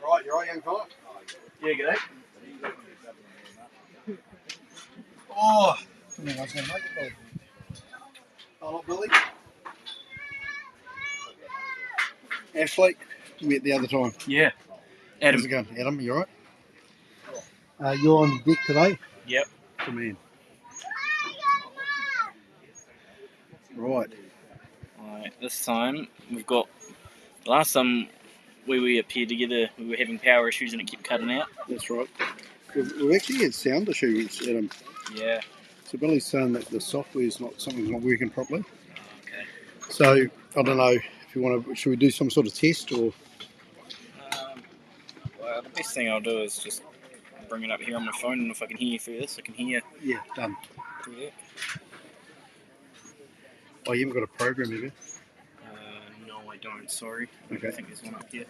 Right, you're right, young fella? Yeah, g'day. Oh, I think I was going to make it, Billy. Oh, not Billy. Ashley, we met the other time. Yeah. How's Adam. it going? Adam, you alright? You're on deck today? Yep. Good man. Right. Alright, this time we've got. Last time we appeared together, we were having power issues and it kept cutting out. That's right. We've actually had sound issues, Adam. Yeah. So Billy's saying that the software's something's not working properly. Okay. So I don't know if you want to. Should we do some sort of test or? Well, the best thing I'll do is just bring it up here on my phone, and if I can hear you through this, I can hear you Yeah, done. through that. Oh, you haven't got a program, have you? No, I don't. Sorry. Okay. I think there's one up here.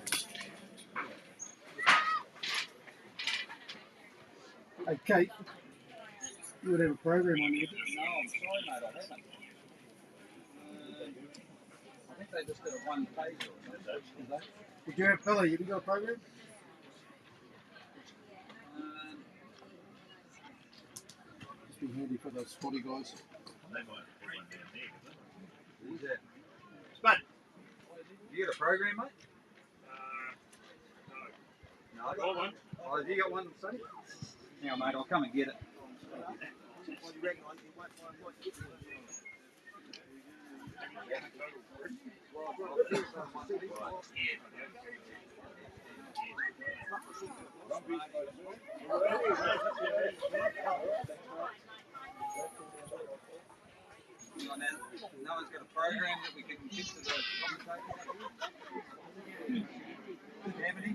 Hey, Kate, you would have a program on you. No, I'm sorry, mate, I haven't. I think they just did a one page or something. Did you have Billy? Have you got a program? Just be handy for those spotty guys. Who's that? Spud! You got a program, mate? No. I got one. Oh, have you got one, Sonny? Hang on, mate, I'll come and get it. No one's got a program that we can get to the cavity.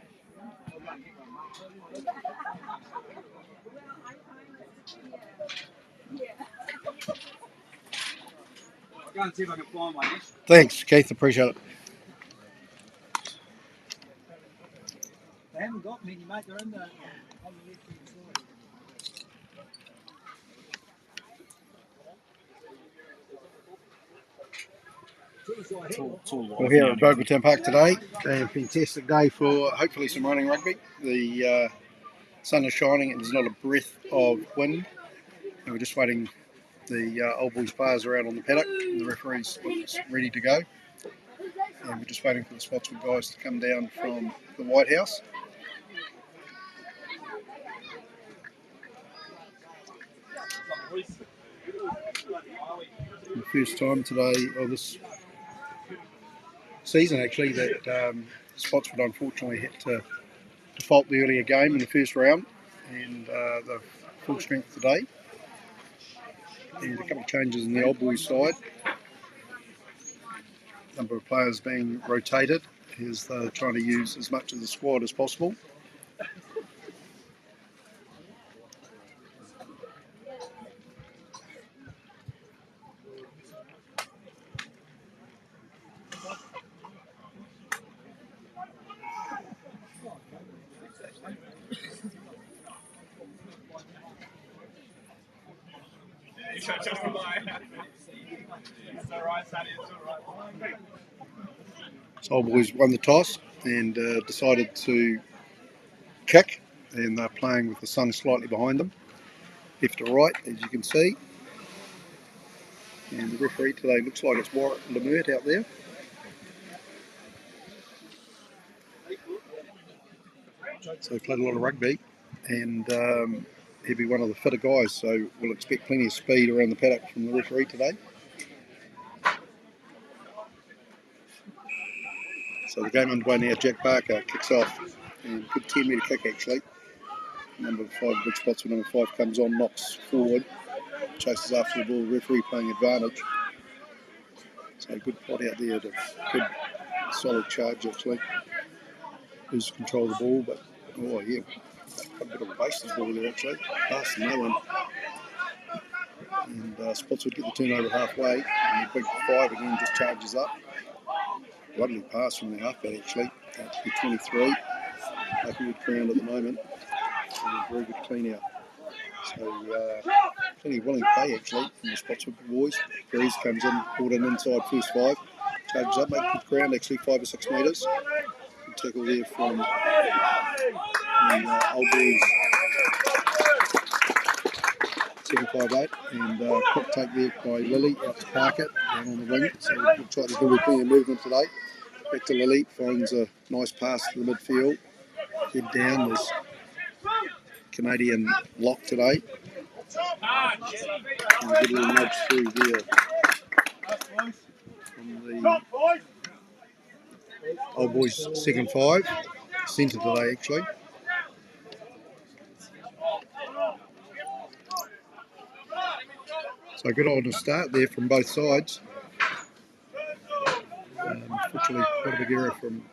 I'll go and see if I can find one. Thanks, Keith. Appreciate it. They haven't got many, mate. They're in the on the left-hand side. We're here at Bogletown Park today. A fantastic day for hopefully some running rugby. The sun is shining and there's not a breath of wind. And we're just waiting. The old boys players are out on the paddock and the referee's ready to go. And we're just waiting for the Spotswood guys to come down from the White House. The first time today, or this season actually, that Spotswood unfortunately had to default the earlier game in the first round, and the full strength today. And a couple of changes in the old boys side. Number of players being rotated as they're trying to use as much of the squad as possible. So old boys won the toss and decided to kick, and they're playing with the sun slightly behind them, left to right, as you can see. And the referee today looks like it's Warwick Lemert out there. So he played a lot of rugby, and he'll be one of the fitter guys, so we'll expect plenty of speed around the paddock from the referee today. So the game underway now. Jack Barker kicks off, and good 10-metre kick actually. Number 5, Big Spotswood, number 5 comes on, knocks forward, chases after the ball. Referee playing advantage. So good pot out there, good solid charge actually. Loses control of the ball, but oh yeah, a bit of a base to the ball there actually. Pass no one. And Spotswood get the turnover halfway, and the big 5 again just charges up. Lovely pass from the halfback actually, out to the 23. Making good ground at the moment. And a very good clean out. So plenty of willing play actually from the Spotswood boys. Breeze comes in, brought in inside first 5. Charges up, make good ground actually, 5 or 6 metres. Good tackle there from the old boys. 758 and quick take there by Lily out to Parker down on the wing. So it looks like there's going to be plenty of movement today. Back to Lily, finds a nice pass to the midfield. Head down, there's Canadian lock today. And a good little nudge through there from the old boys second 5. Centre today actually. So good on the start there from both sides. Unfortunately, quite a big error from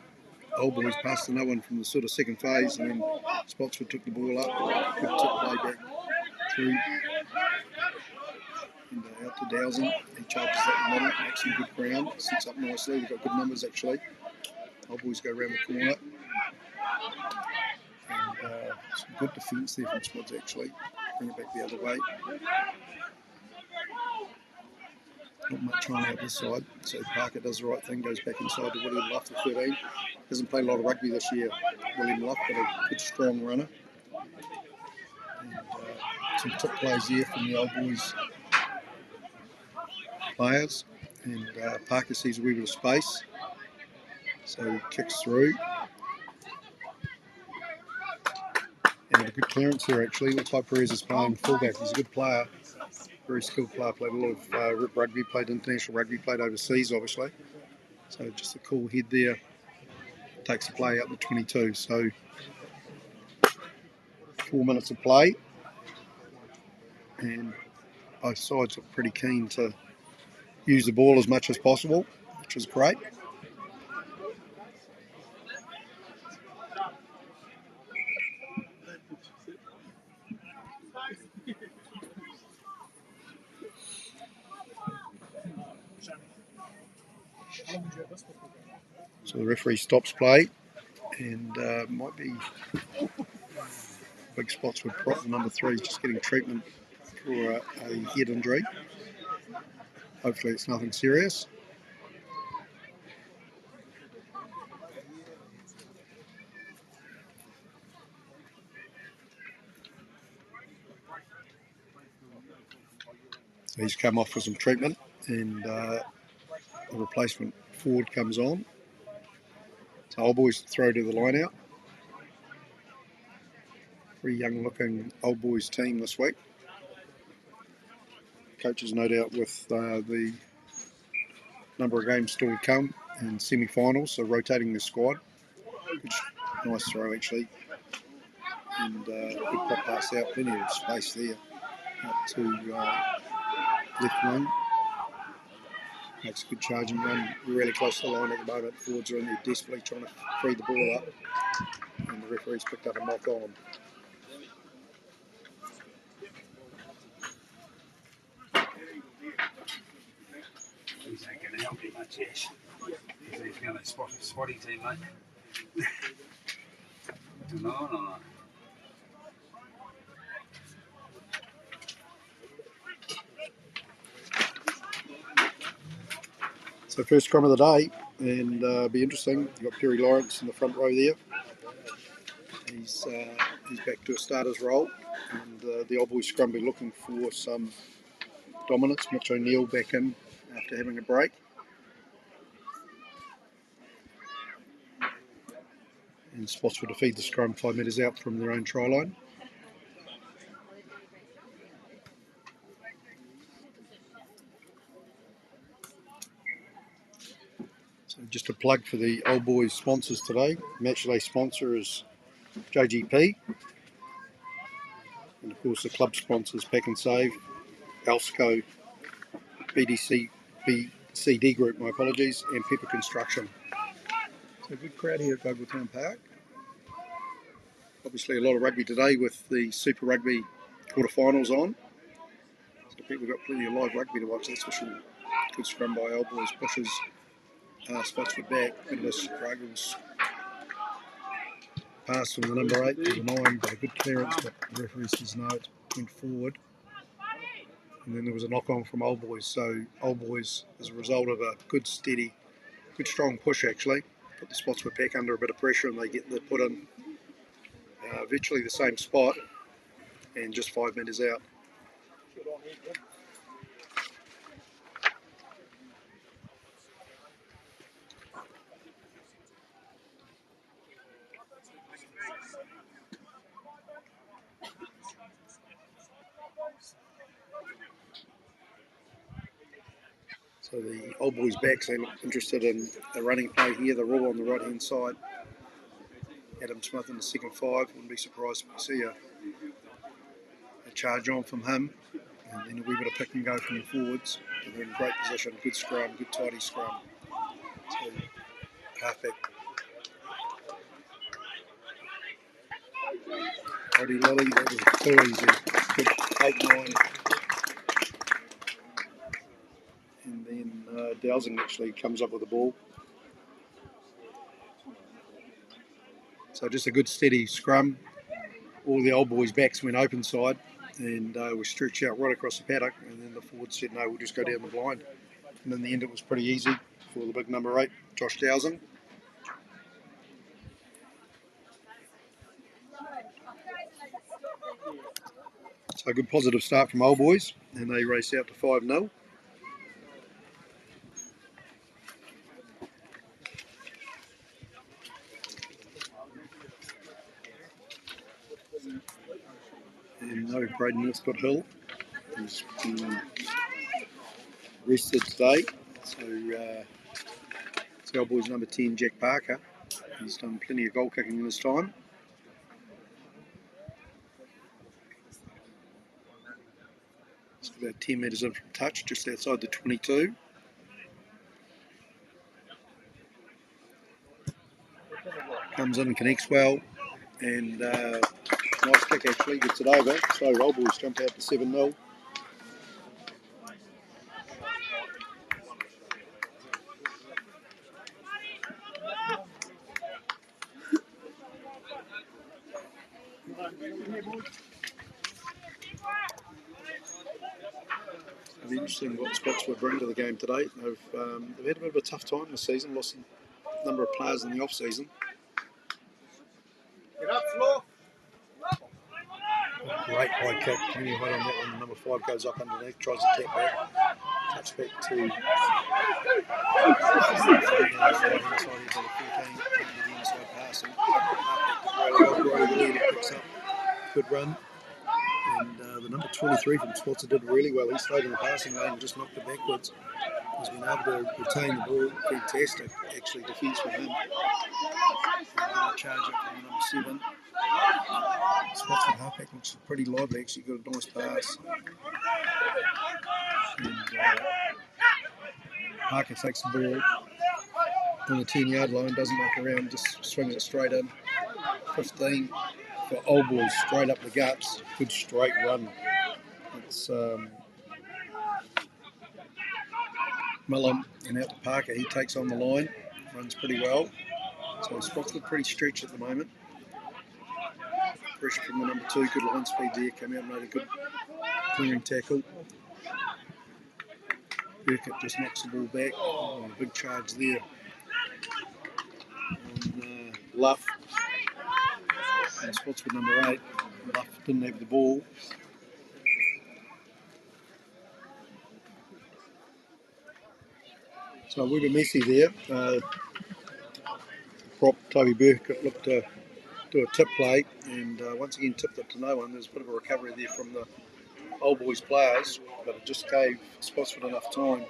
old boys, passed to no one from the sort of second phase, and then Spotswood took the ball up. Good tip play back through and out to Dowson. He charges that in the middle, makes some good ground, sits up nicely. They've got good numbers actually. Old boys go around the corner. And some good defence there from Spots actually. Bring it back the other way. Not much on out this side, so Parker does the right thing, goes back inside to William Luff, the 13. Hasn't played a lot of rugby this year, William Luff, but a good strong runner. And some tip plays there from the old boys players. And Parker sees a wee bit of space, so he kicks through. And a good clearance here actually. Looks like Perez is playing fullback. He's a good player. Very skilled player, played a lot of rip rugby, played international rugby, played overseas obviously. So just a cool head there. Takes the play up to 22. So 4 minutes of play. And both sides are pretty keen to use the ball as much as possible, which is great. So the referee stops play, and might be Big Spotswood prop number 3 just getting treatment for a head injury. Hopefully it's nothing serious. So he's come off for some treatment, and the replacement forward comes on. So old boys throw to the line out. Very young looking old boys team this week. Coaches no doubt with the number of games still to come and semi-finals, so rotating the squad. Nice throw actually, and good pop pass out, plenty of space there out to left wing. Makes a good charging run. We're really close to the line at the moment. Forwards are in there desperately trying to free the ball up, and the referee's picked up a knock on. He's ain't going to help you much, yes. He's going to spotty team, mate. No. So first scrum of the day, and be interesting. You've got Perry Lawrence in the front row there. He's back to a starter's role, and the old boys scrum be looking for some dominance. Mitch O'Neill back in after having a break. And Spotswood to feed the scrum 5 metres out from their own try line. So just a plug for the Old Boys sponsors today. Matchday sponsor is JGP. And of course the club sponsors Pack and Save, Alsco, BCD Group, my apologies, and Pepper Construction. So a good crowd here at Vogeltown Park. Obviously a lot of rugby today with the Super Rugby quarterfinals on. So people got plenty of live rugby to watch, that's for sure. Good scrum by Old Boys, pushes Spotswood back, bit of a struggles. Pass from the number 8 to the 9, but a good clearance, but the referee says no, it went forward. And then there was a knock on from Old Boys. So Old Boys, as a result of a good steady, good strong push actually, put the Spotswood pack under a bit of pressure and they get the put in virtually the same spot and just 5 metres out. So the Old Boys backs, they look interested in a running play here. They're all on the right hand side. Adam Smith in the second 5. Wouldn't be surprised if we see a charge on from him. And then a wee bit of pick and go from the forwards. But they're in great position. Good scrum, good tidy scrum. So halfback. Odie Lilly, that was too easy. Good 8-9. And then Dowsing actually comes up with the ball. So just a good steady scrum. All the Old Boys backs went open side and we stretched out right across the paddock, and then the forward said no, we'll just go down the blind. And in the end it was pretty easy for the big number 8, Josh Dowsing. So a good positive start from Old Boys, and they race out to 5-0. And no Braden Northcott Hill. He's been rested today. So it's the Old Boys number 10, Jack Parker. He's done plenty of goal kicking in his time. It's about 10 metres in from touch, just outside the 22. Comes in and connects well, and nice kick actually, gets it over. So Old Boys jump out to 7-0. It'll be interesting what Spotswood bring to the game today. They've had a bit of a tough time this season, lost a number of players in the off-season. Great high kick, plenty of height on that one. Number 5 goes up underneath, tries to tap back, touch back to the inside passing. Picks up, good run. And the number 23 from Spotswood did really well. He stayed in the passing lane and just knocked it backwards. He's been able to retain the ball. Fantastic, actually, defence from him. Charge up from number 7. Spotswood halfback looks pretty lively, actually got a nice pass. And Parker takes the ball on the 10-yard line, doesn't muck around, just swings it straight in. 15 for Old Boys, straight up the guts. Good straight run. It's Millen and out to Parker. He takes on the line, runs pretty well. So Spotswood pretty stretched at the moment. Pressure from the number 2, good line speed there. Came out and made a good clearing tackle. Burkett just knocks the ball back. Oh, a big charge there. And Luff. And Spotswood number 8. Luff didn't have the ball. So a wee bit messy there. Prop Toby Burkett looked to do a tip play and once again tipped it to no one. There's a bit of a recovery there from the Old Boys players, but it just gave Spotswood enough time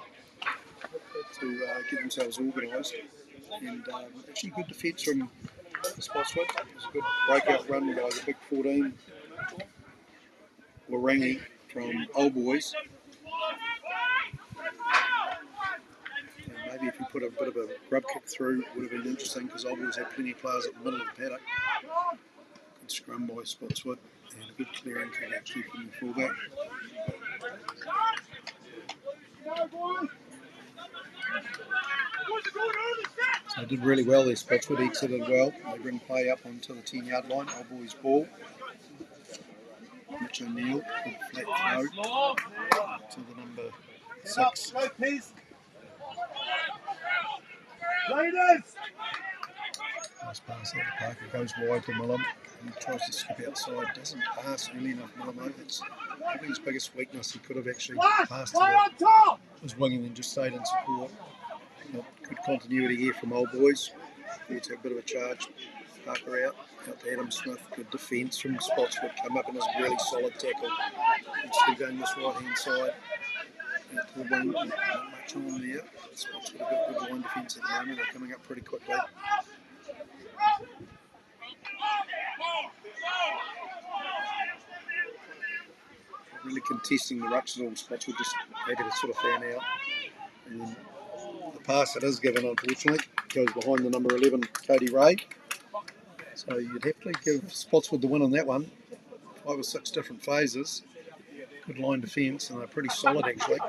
to get themselves organised. And actually good defence from Spotswood. It was a good breakout run by the big 14, Larangi from Old Boys. And maybe if you put a bit of a grub kick through, it would have been interesting because Old Boys had plenty of players at the middle of the paddock. Good scrum by Spotswood and a good clearing kick actually from the fullback. So they did really well there, Spotswood exited well. They bring play up onto the 10-yard line. Old Boys ball. Mitch O'Neill, good flat throw to the number 6. Nice pass out to Parker, goes wide to Millum. He tries to skip outside, doesn't pass really enough Millum though. That's probably his biggest weakness. He could have actually passed to his wing and then just stayed in support. But good continuity here from Old Boys. It's a bit of a charge. Parker out to Adam Smith. Good defence from Spotswood. Come up in a really solid tackle. He's still going this right hand side. Out to the wing. Not much on there. Spotswood have got good line defence at the moment. They're coming up pretty quickly. Really contesting the rucks at all. Spotswood just able to sort of fan out. And then the pass that is given, unfortunately, goes behind the number 11, Cody Ray. So you'd have to give Spotswood the win on that one. 5 or 6 different phases. Good line defence, and they're pretty solid actually.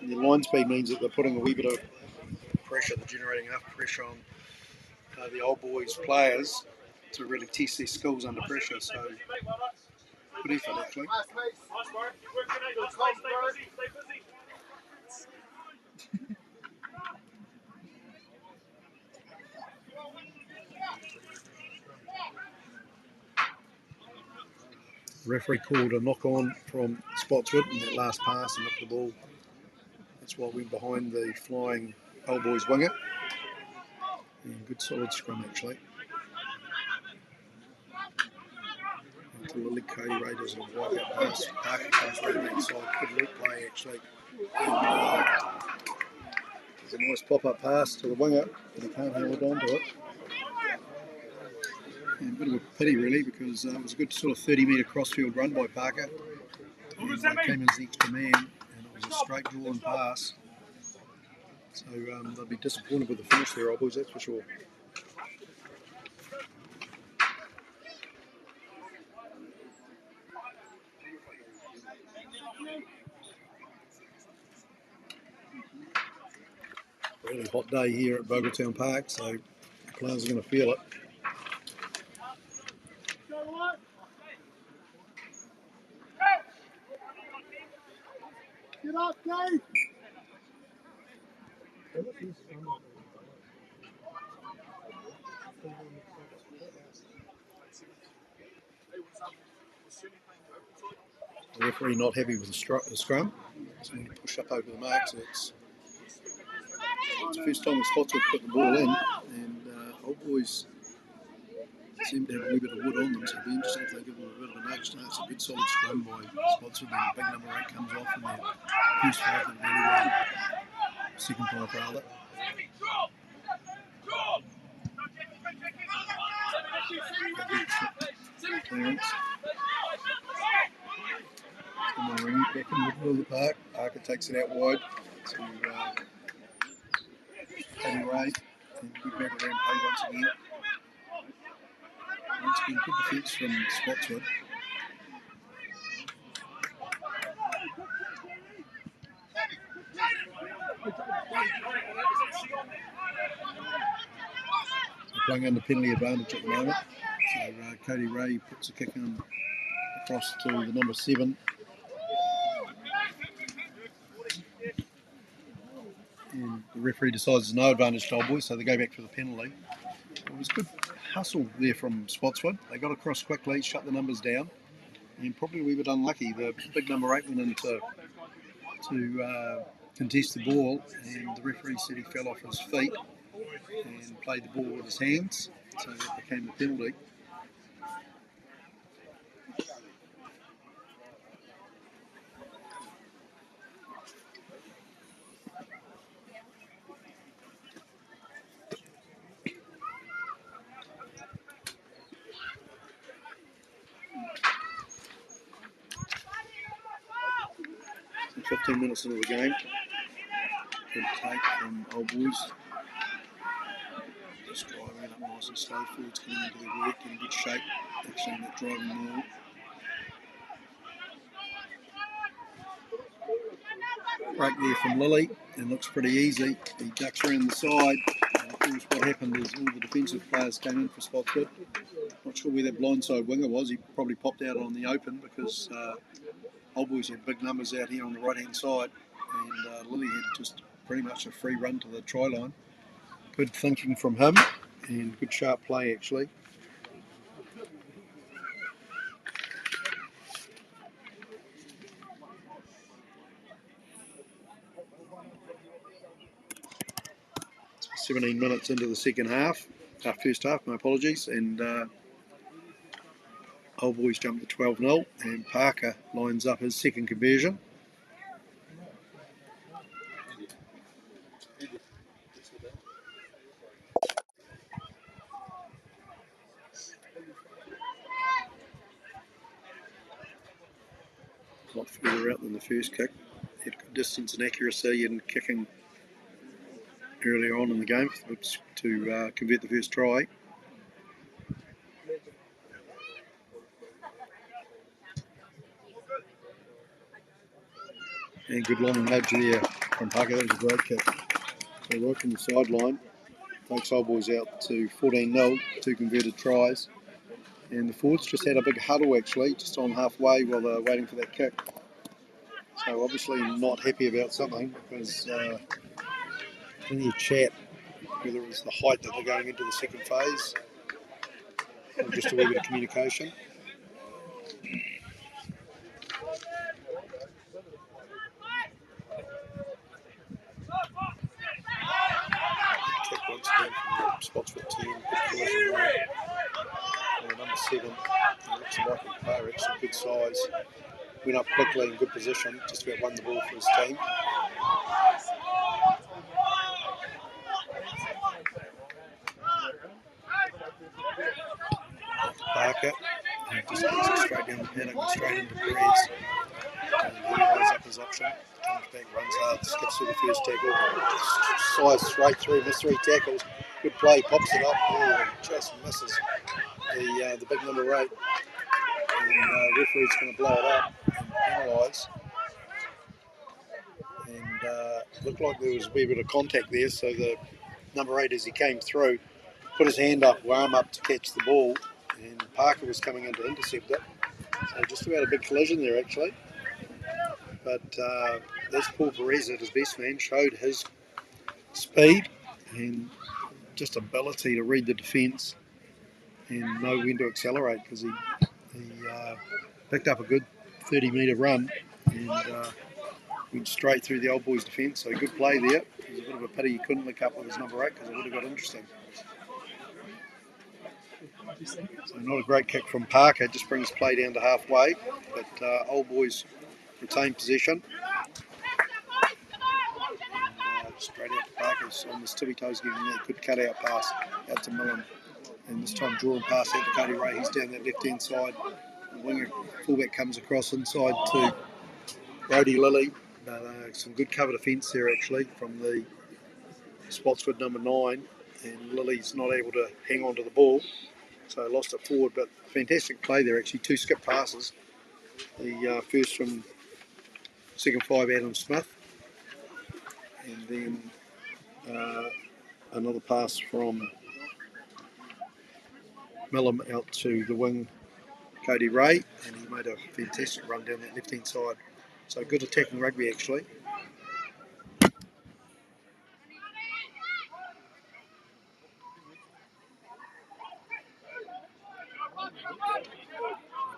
And the line speed means that they're putting a wee bit of pressure, they're generating enough pressure on the Old Boys players to really test their skills under pressure. So good effort actually. The referee called a knock on from Spotswood in that last pass and knocked the ball. That's why we went behind the flying Old Boys winger. And good solid scrum actually. To Lily Cody Ray does a wipe-out pass. Parker comes around that side. Good loop play actually. And, there's a nice pop-up pass to the winger, but he can't hold on to it. And a bit of a pity really, because it was a good sort of 30-metre crossfield run by Parker. And came as the extra man, and it was a straight drawn pass. So they'll be disappointed with the finish there, Old Boys, that's for sure. Really hot day here at Bogletown Park, so the players are going to feel it. Get up, Dave! The referee not happy with the scrum, so we push up over the mark. So it's the first time the Spotswood put the ball in, and Old Boys seem to have a wee bit of wood on them, so it'll be interesting if they give them a bit of a nudge. No, it's a good solid scrum by Spotswood, and the big number 8 comes off, and their first 5 did really well. Second 5 rather. Clearance. And then back in the middle of the park. Parker takes it out wide to Cody Ray, and good back around play once again. Once again, good defence from Spotswood. They're playing under penalty advantage at the moment. So Cody Ray puts a kick on across to the number 7. And the referee decides there's no advantage to Old Boys, so they go back for the penalty. It was good hustle there from Spotswood. They got across quickly, shut the numbers down, and probably a wee bit unlucky. The big number 8 went in to contest the ball, and the referee said he fell off his feet and played the ball with his hands, so that became the penalty. 15 minutes into the game. Good take from Old Boys. Just driving it up nice and slow. Forwards coming into their work in good shape. Actually, not driving more. Break there from Lilly, and looks pretty easy. He ducks around the side. Of course, what happened is all the defensive players came in for Spotswood. Not sure where that blindside winger was. He probably popped out on the open because Old Boys had big numbers out here on the right-hand side, and Lilly had just pretty much a free run to the try line. Good thinking from him, and good sharp play actually. So 17 minutes into the second half, first half, my apologies, and Old Boys jumped to 12-0, and Parker lines up his second conversion. A lot further out than the first kick. Had good distance and accuracy in kicking earlier on in the game to convert the first try. And good long nudge there from Parker. That was a great kick. So right from the sideline, takes Old Boys out to 14-0, 2 converted tries. And the forwards just had a big huddle actually, just on halfway while they were waiting for that kick. So obviously not happy about something because plenty of chat, whether it was the height that they're going into the second phase or just a wee bit of communication. Kick once again from the Spotswood team. Number 7, he looks like a player, actually good size. Went up quickly in good position, just about won the ball for his team. Parker, and just gets it straight down the paddock and straight into Perez. And he lines up his option, comes back, runs hard, skips through the first tackle, slides straight through, missed 3 tackles. Good play, pops it up, and just misses the big number 8. And referee's going to blow it up and penalise. And looked like there was a wee bit of contact there, so the number 8, as he came through, put his hand up, arm up to catch the ball, and Parker was coming in to intercept it. So just about a big collision there actually. But this Paul Perez at his best, man, showed his speed and just ability to read the defence and know when to accelerate, because he picked up a good 30-metre run and went straight through the Old Boys defence. So good play there. It was a bit of a pity he couldn't link up with his number 8 because it would have got interesting. So not a great kick from Parker, just brings play down to halfway, but Old Boys retain possession. And, straight out to Parker on his tippy toes, giving that good cut-out pass out to Millen. And this time drawing pass out to Cody Ray, he's down that left-hand side. The winger fullback comes across inside to Brody Lilly. Some good cover defence there actually from the Spotswood number 9, and Lilly's not able to hang on to the ball. So lost it forward, but fantastic play there actually. 2 skip passes. The first from second 5 Adam Smith, and then another pass from Millum out to the wing Cody Ray, and he made a fantastic run down that left hand side. So good attacking rugby actually.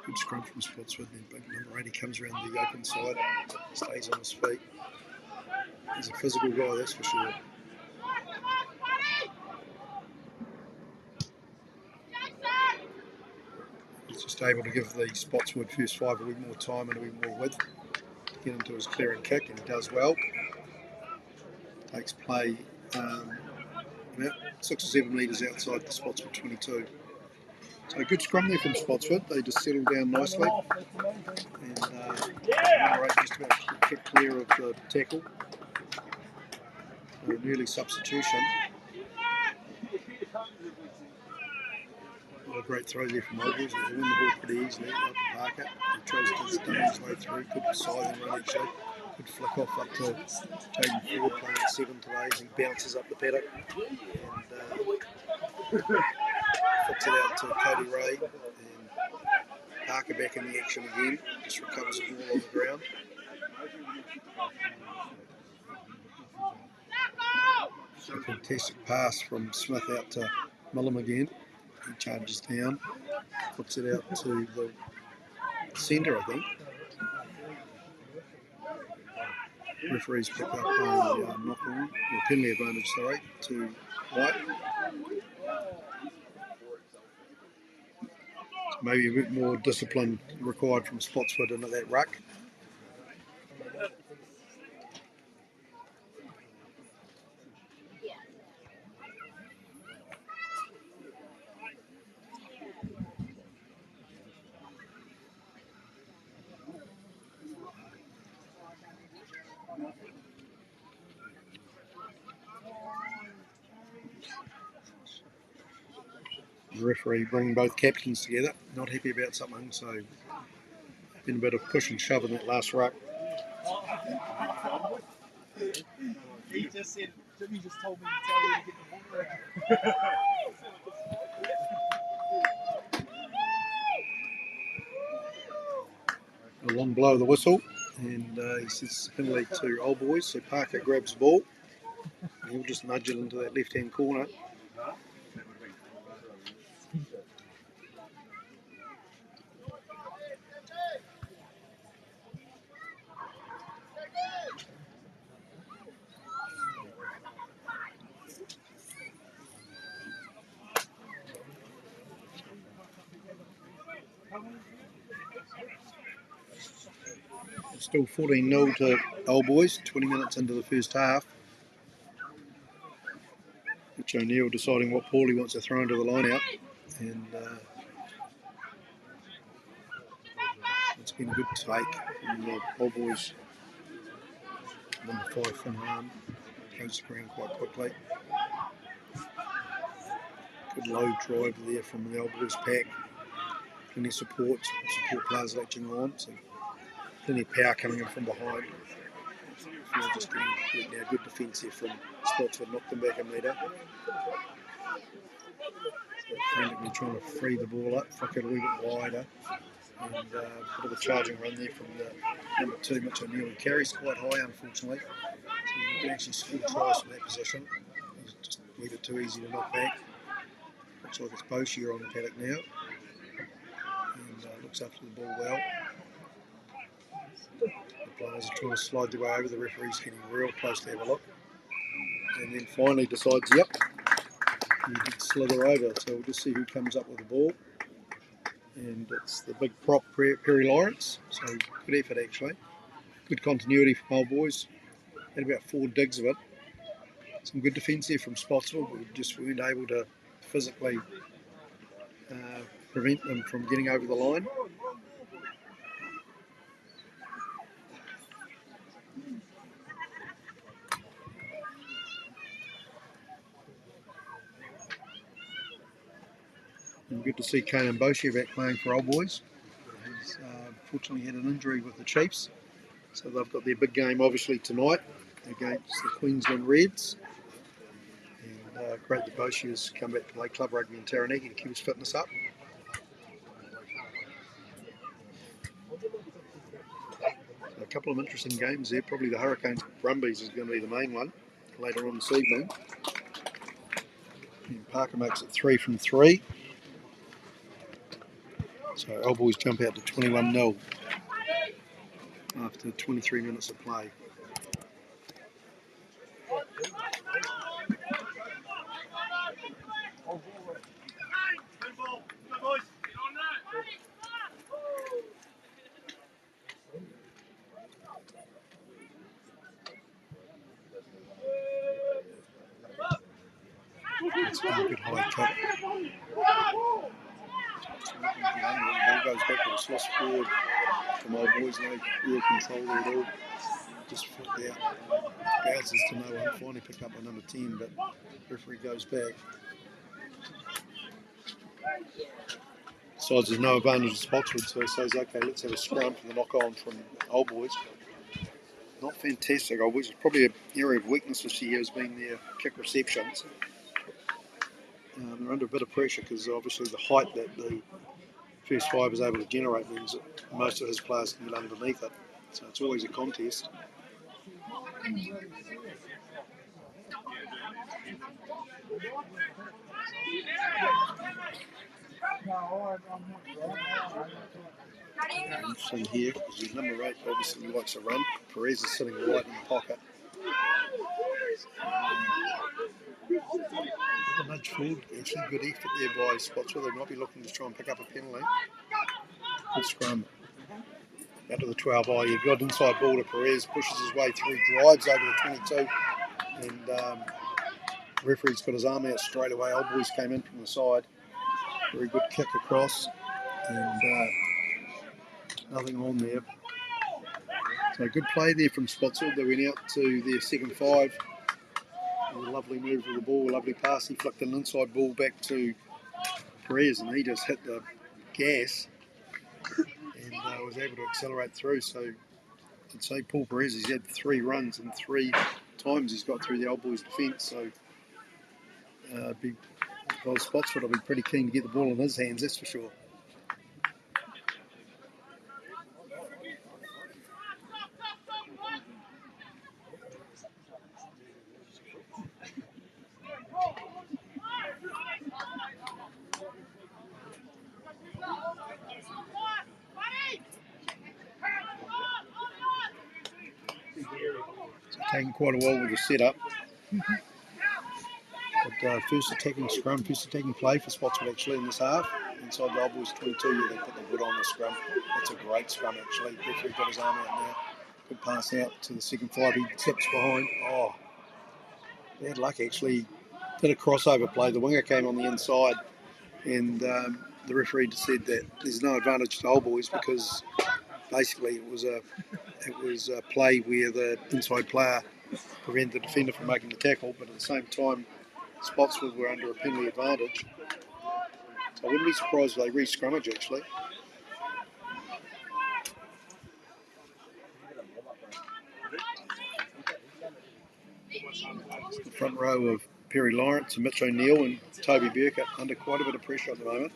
Good scrum from Spotswood, then big number 8, he comes around the open side, stays on his feet. He's a physical guy, that's for sure. He's just able to give the Spotswood first 5 a wee more time and a wee more width to get into his clearing kick, and he does well. Takes play about 6 or 7 metres outside the Spotswood 22. So a good scrum there from Spotswood. They just settled down nicely. And just about kept clear of the tackle. So an early substitution. A great throw there from Oldboys. They win the ball pretty easily out to Parker. He tries to dummy his way through. Good sizing run actually. Good flick off up to Jaden Ford playing at 7 today as he bounces up the paddock. And flicks it out to Cody Ray. And Parker back in the action again. Just recovers the ball on the ground. So a fantastic pass from Smith out to Millum again. He charges down, puts it out to the centre, I think. Referees pick up a knock on, or penalty advantage, sorry, to White. So maybe a bit more discipline required from Spotswood into that ruck. The referee bringing both captains together, not happy about something, so been a bit of push and shove in that last ruck. He just said, Jimmy just told me to tell you to get the ball A out. long blow of the whistle, and he says penalty to Oldboys, so Parker grabs the ball. And he'll just nudge it into that left-hand corner. Still 14-0 to Oldboys, 20 minutes into the first half. Mitch O'Neill deciding what ball he wants to throw into the line out. And it's been a good take from the Oldboys. Number 5 from harm. Goes to ground quite quickly. Good low drive there from the Oldboys pack. Plenty of support players latching on. So plenty of power coming in from behind. Just getting now good defence here from Spotswood, knocked them back a metre. Frantically trying to free the ball up, flick it a little bit wider. And a bit of a charging run there from the number 2, Mitch O'Neill. He carries quite high, unfortunately. So you can actually score tries from that position. He's just a little bit too easy to knock back. Looks like it's Boshier on the paddock now. And looks after the ball well. The players are trying to slide their way over. The referee's getting real close to have a look. And then finally decides, yep, he did slither over. So we'll just see who comes up with the ball. And it's the big prop, Perry Lawrence. So good effort, actually. Good continuity from Oldboys. Had about 4 digs of it. Some good defence there from Spotswood. We just weren't able to physically prevent them from getting over the line. And good to see Kanan Boshier back playing for Oldboys. He's fortunately had an injury with the Chiefs. So they've got their big game obviously tonight against the Queensland Reds. And great that Boshier's come back to play club rugby in Taranaki to keep his fitness up. So a couple of interesting games there. Probably the Hurricanes Brumbies is going to be the main one later on this evening. And Parker makes it 3 from 3. So Oldboys jump out to 21-0 after 23 minutes of play. That's a good high kick. ball goes back to the Swiss forward from Old Boys, no real control there at all. Just flipped out. Bounces to no one, finally picked up by number 10, but referee goes back. Decides there's no advantage of Spotswood, so he says, okay, let's have a scrum for the knock-on from Old Boys. Not fantastic, Old Boys. It's probably an area of weakness this year has been their kick receptions. They're under a bit of pressure because obviously the height that the first five is able to generate means that most of his players can get underneath it. So it's always a contest. Interesting here because his number 8 obviously likes to run. Perez is sitting right in the pocket. A nudge forward, actually good effort there by Spotswood. They might be looking to try and pick up a penalty. Good scrum. Out to the 12 eye, you've got inside ball to Perez, pushes his way through, drives over the 22, and referee's got his arm out straight away. Old Boys came in from the side. Very good kick across, and nothing on there. So good play there from Spotswood. They went out to their second 5. A lovely move with the ball, lovely pass. He flicked an inside ball back to Perez, and he just hit the gas and was able to accelerate through. So I'd say Paul Perez, he's had 3 runs and 3 times he's got through the Old Boys defence. So if I was Spotswood, I'd be pretty keen to get the ball in his hands, that's for sure. Taking quite a while with the setup. But first attacking scrum, first attacking play for Spotswood actually in this half. Inside the Old Boys 22, yeah, they put the wood on the scrum. That's a great scrum actually. Referee got his arm out now. Good pass out to the second 5. He tips behind. Oh, bad luck actually. Did a crossover play. The winger came on the inside, and the referee just said that there's no advantage to Old Boys because basically it was a play where the inside player prevented the defender from making the tackle, but at the same time Spotswood were under a penalty advantage. So I wouldn't be surprised if they re-scrummage actually. The front row of Perry Lawrence and Mitch O'Neill and Toby Burkett under quite a bit of pressure at the moment.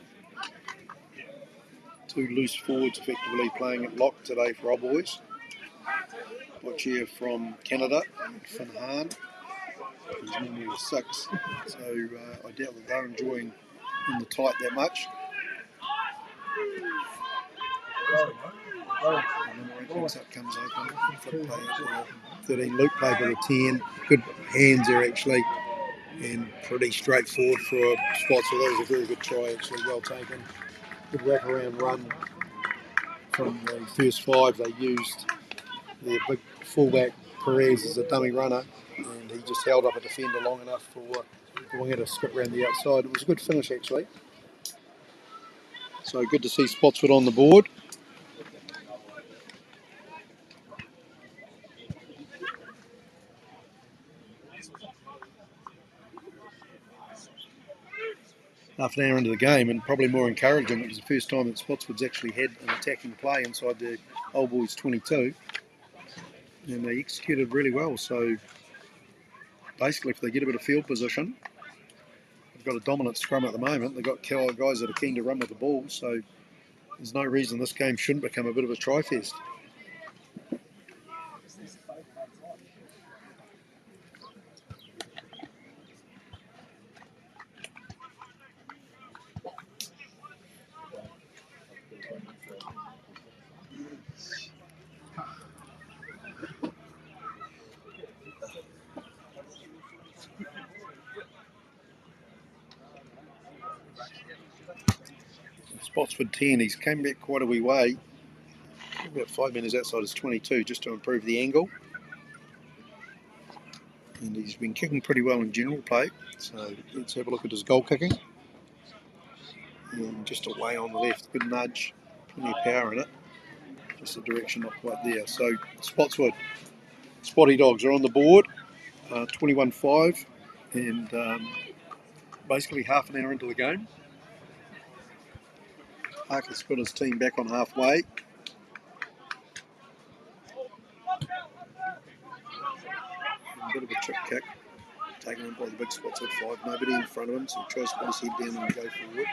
2 loose forwards effectively playing at lock today for Old Boys. Watch here from Canada, Finn Hahn. He's normally a 6, so I doubt that they're enjoying in the tight that much. Picks up, comes open. Flip play out to the 13. Luke played with a 10. Good hands there actually, and pretty straightforward for a spot. So that was a very good try actually, well taken. Good wraparound run from the first 5. They used their big fullback Perez as a dummy runner, and he just held up a defender long enough for the winger to skip around the outside. It was a good finish actually. So good to see Spotswood on the board. Half an hour into the game, and probably more encouraging, it was the first time that Spotswood's actually had an attacking play inside the Old Boys 22, and they executed really well. So basically if they get a bit of field position, they've got a dominant scrum at the moment. They've got guys that are keen to run with the ball, so there's no reason this game shouldn't become a bit of a try fest. Spotswood 10, he's came back quite a wee way, about 5 metres outside his 22, just to improve the angle. And he's been kicking pretty well in general play, so let's have a look at his goal kicking. and just away on the left. Good nudge, plenty of power in it. Just the direction not quite there. So Spotswood, Spotty Dogs are on the board, 21-5, and basically half an hour into the game. Parker's got his team back on halfway. A bit of a trick kick, taken on by the big Spotswood 5. Nobody in front of him, so he tries to put his head down and go forward.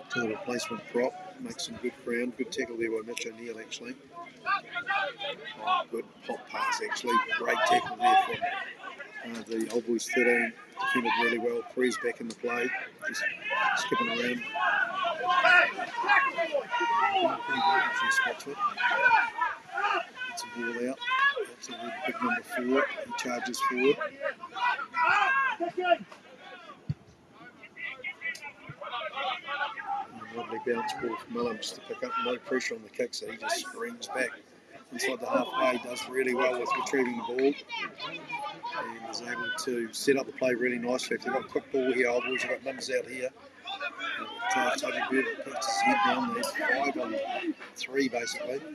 To the replacement prop, makes some good ground. Good tackle there by Mitch O'Neill, actually. Oh, good pop pass, actually. Great tackle there from the Old Boys 13. Defended really well. Perez back in the play, just skipping around. Pretty good from Spotswood. Gets a ball out. That's a big number 4. He charges forward. Lovely bounce ball from Millams to pick up. No pressure on the kick, so he just screams back inside the halfway. Does really well with retrieving the ball and is able to set up the play really nicely. If they've got a quick ball here, Old Boys have got numbers out here. Toby Beard puts his head down. There's 5 on 3 basically. So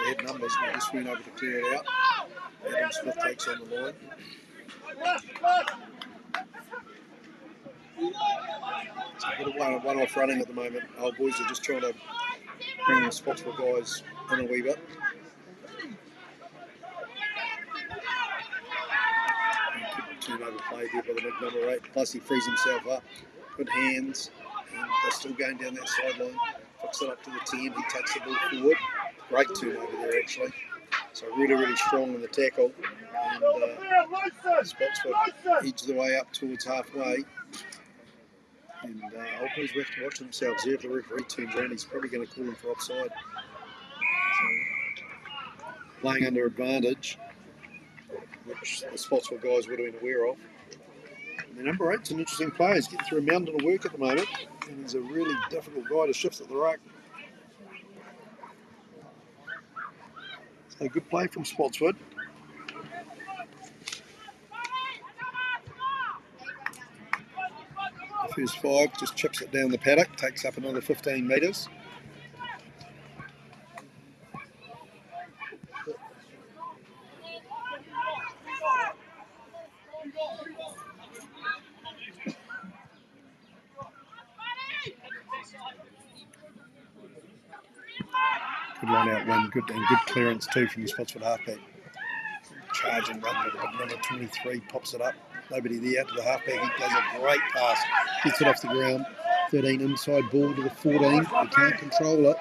they had numbers, but just went over to clear it out. Adam Smith takes on the line. It's a bit of one-off running at the moment. Old Boys are just trying to bring the Spotswood guys in a wee bit. Turnover play there by the big number 8. Plus he frees himself up. Good hands. And they're still going down that sideline. Flicks it up to the 10. He takes the ball forward. Great turnover there actually. So really strong in the tackle. And Spotswood edge the way up towards halfway. And Old Boys will have to watch themselves here. If the referee turns around, he's probably going to call him for offside. So, playing under advantage, which the Spotswood guys would have been aware of. And the number 8's an interesting player. He's getting through a mountain of work at the moment, and he's a really difficult guy to shift at the ruck. So good play from Spotswood. The first 5 just chips it down the paddock, takes up another 15 metres. Good run out win, good clearance too from the Spotswood halfback. Charge and run, but number 23 pops it up. Nobody there out to the halfback. He does a great pass, gets it off the ground. 13 inside ball to the 14. He can't control it,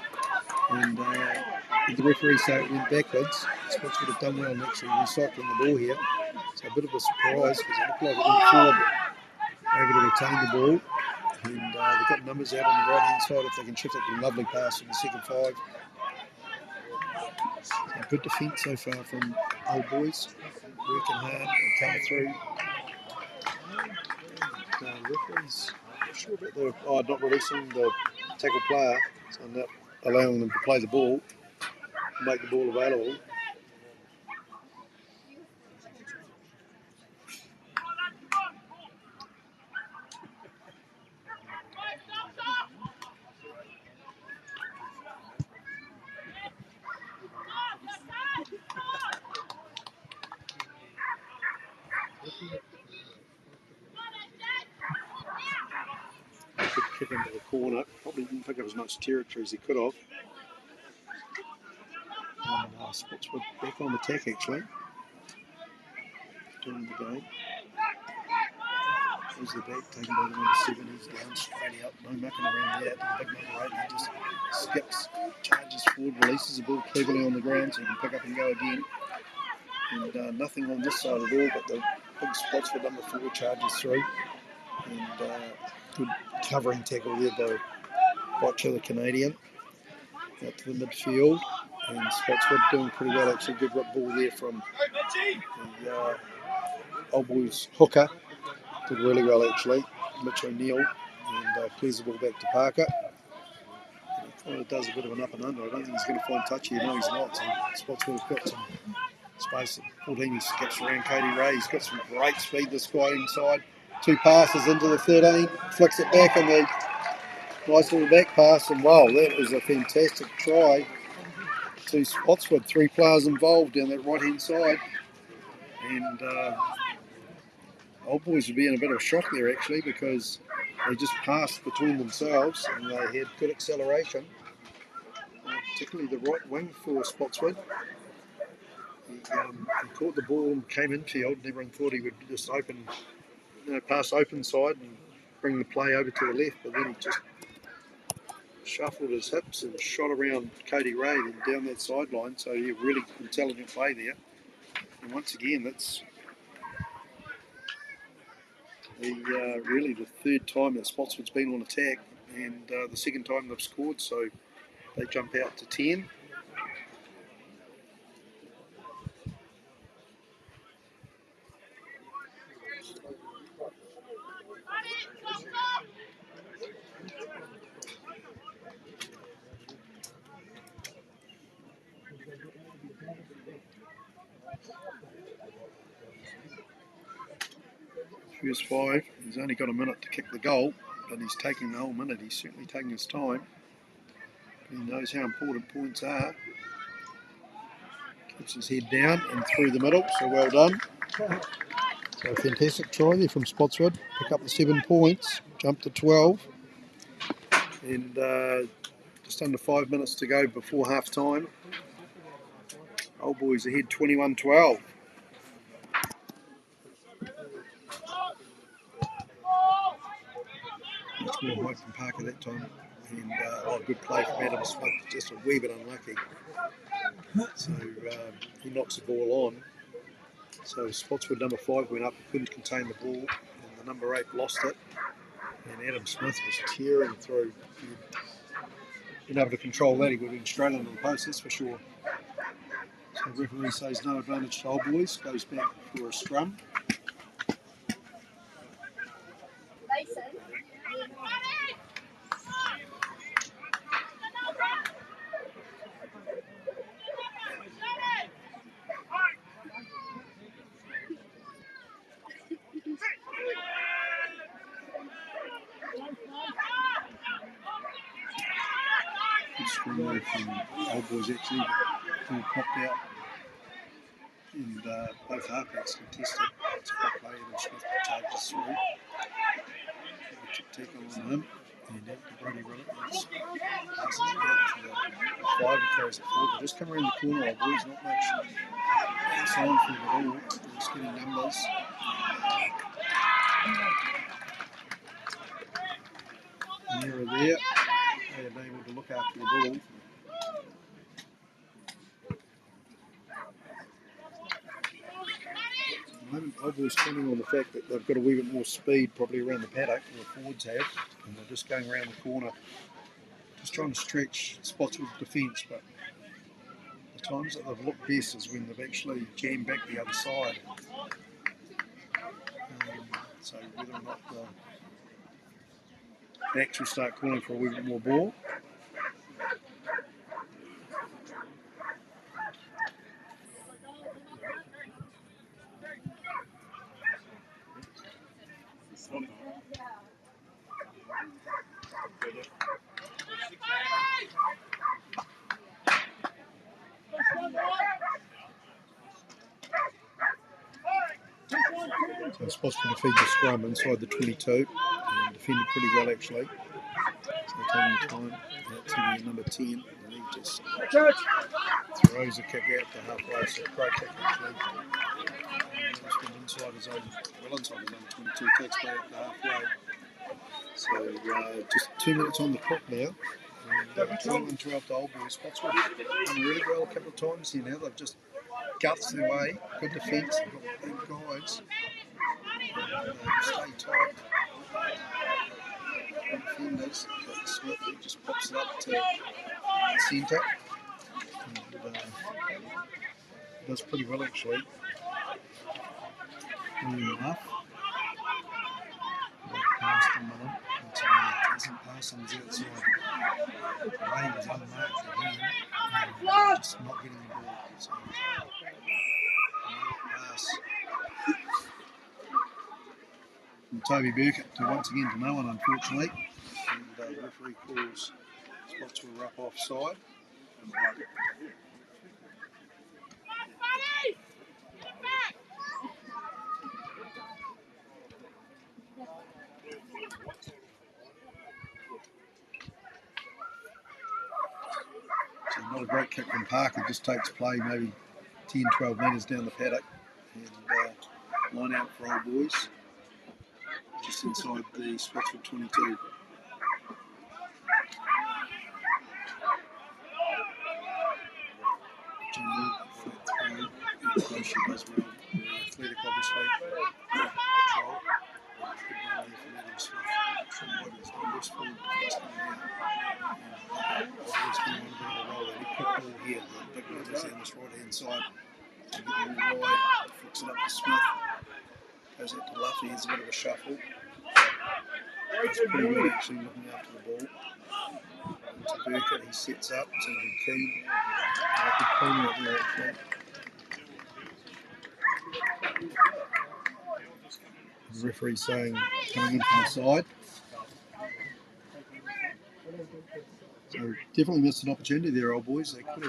and the referee say it went backwards. Spotswood have done well in actually recycling the ball here. So a bit of a surprise because it looked like it went forward. Able to retain the ball, and they've got numbers out on the right hand side if they can shift it to a lovely pass in the second 5. So good defence so far from Old Boys, working hard and coming through. The referees not sure about not releasing the tackle player, so not allowing them to play the ball, make the ball available. Good kick into the corner. Probably didn't pick up as much territory as he could have. And Spotswood back on the attack actually. Doing the game. Here's the back, taken by the number 7. He's down straight out. No mucking around there. To the big number 8. He just skips, charges forward, releases the ball cleverly on the ground so he can pick up and go again. And nothing on this side at all, but the big Spotswood number 4 charges through. And good covering tackle there by Botcher, the Canadian, out to the midfield. And Spotswood doing pretty well actually. Good rip ball there from the Old Boys hooker. Did really well actually. Mitch O'Neill, and clears the ball back to Parker. He kind of does a bit of an up and under. I don't think he's going to find touch here. No, he's not. So Spotswood have got some Space 14, he skips around Cody Ray. He's got some great speed, this guy inside. 2 passes into the 13, flicks it back in the nice little back pass, and wow, that was a fantastic try to Spotswood. 3 players involved down that right hand side, and Old Boys would be in a bit of a shock there actually, because they just passed between themselves and they had good acceleration, particularly the right wing for Spotswood. He caught the ball and came infield, and everyone thought he would just pass open side and bring the play over to the left, but then he just shuffled his hips and shot around Cody Ray and down that sideline. So yeah, really intelligent play there. And once again, that's really the 3rd time that Spotswood's been on attack, and the 2nd time they've scored. So they jump out to 10. First 5, he's only got a minute to kick the goal, but he's taking the whole minute. He's certainly taking his time. He knows how important points are. Keeps his head down and through the middle, so well done. So a fantastic try there from Spotswood. Pick up the 7 points, jump to 12, and just under 5 minutes to go before half time. Old Boys ahead 21-12. Much more height from Parker that time, and good play from Adam Smith, just a wee bit unlucky. So he knocks the ball on. So Spotswood number 5 went up, couldn't contain the ball, and the number 8 lost it. And Adam Smith was tearing through. He'd been able to control that, he would have been straight into the post, that's for sure. So the referee says no advantage to Old Boys, goes back for a scrum. Good scrum there from Old Boys actually. Ball popped out, and both halfbacks contested. It's a good play, Adam Smith charges through. Tick on him, and out to Brody Willett. Passes it out to the 5, he carries it forward. They just come around the corner, Old Boys, not much outside for the ball. They're just getting numbers. Nearer there, they are able to look after the ball. At the moment, Old Boys counting on the fact that they've got a wee bit more speed probably around the paddock than the forwards have, and they're just going around the corner, just trying to stretch Spotswood's defence, but the times that they've looked best is when they've actually jammed back the other side. So whether or not the backs will start calling for a wee bit more ball. So Spotswood defeat the scrum inside the 22 and defended pretty well actually. So taking the time out to the number 10, and he just throws a kick out to halfway, so a great kick actually. It's been inside his own 22, takes play out to halfway. So just 2 minutes on the clock now. And 21-12 to Old Boys. Spotswood done really well a couple of times here now. They've just guts their way, good defence, they've got big guys. Stay tight. Defenders, but Smith just pops it up to the centre. And does pretty well actually. Enough. Past him with him. Doesn't pass on his outside. Ray was unmarked for him. Just not getting the ball. So us. And Toby Burkett to once again to no one, unfortunately. And the referee calls Spotswood up offside. So not a great kick from Parker, just takes play maybe 10, 12 metres down the paddock. And line out for Old Boys, just inside the Spotswood 22. John Wood, flat throw, she does well. Athletic, obviously. Control. Good run there from Adam Smith. From what is the Westfield defence coming out. And Old Boys going on a bit of a roll there. He quick ball here. The big numbers down this right hand side. So getting the ball wide, flicks it up to Smith. Goes out to Luffy, has a bit of a shuffle. He's pretty good actually looking after the ball. To Burkett, he sets up to Keane. Good corner out there actually. The referee saying coming in from the side. So definitely missed an opportunity there, Old Boys. They could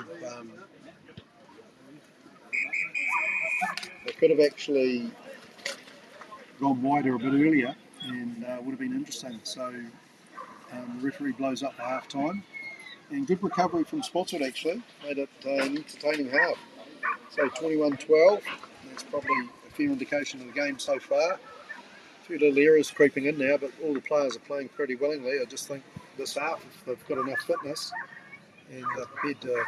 have actually gone wider a bit earlier and would have been interesting. So the referee blows up for half time. And good recovery from Spotswood actually. Made it an entertaining half. So 21-12. That's probably a fair indication of the game so far. A few little errors creeping in now, but all the players are playing pretty willingly. I just think this half, if they've got enough fitness and they're prepared to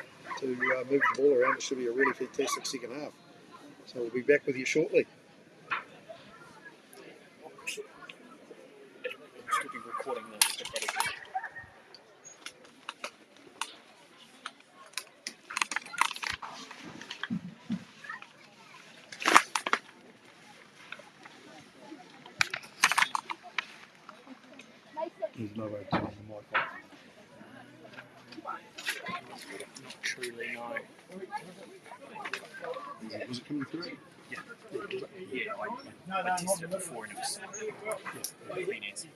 move the ball around, it should be a really fantastic second half. So we'll be back with you shortly. Still be recording this. There's no way to turn the mic off. Truly no. Was it coming through? Yeah. I tested it before and it was clean answer.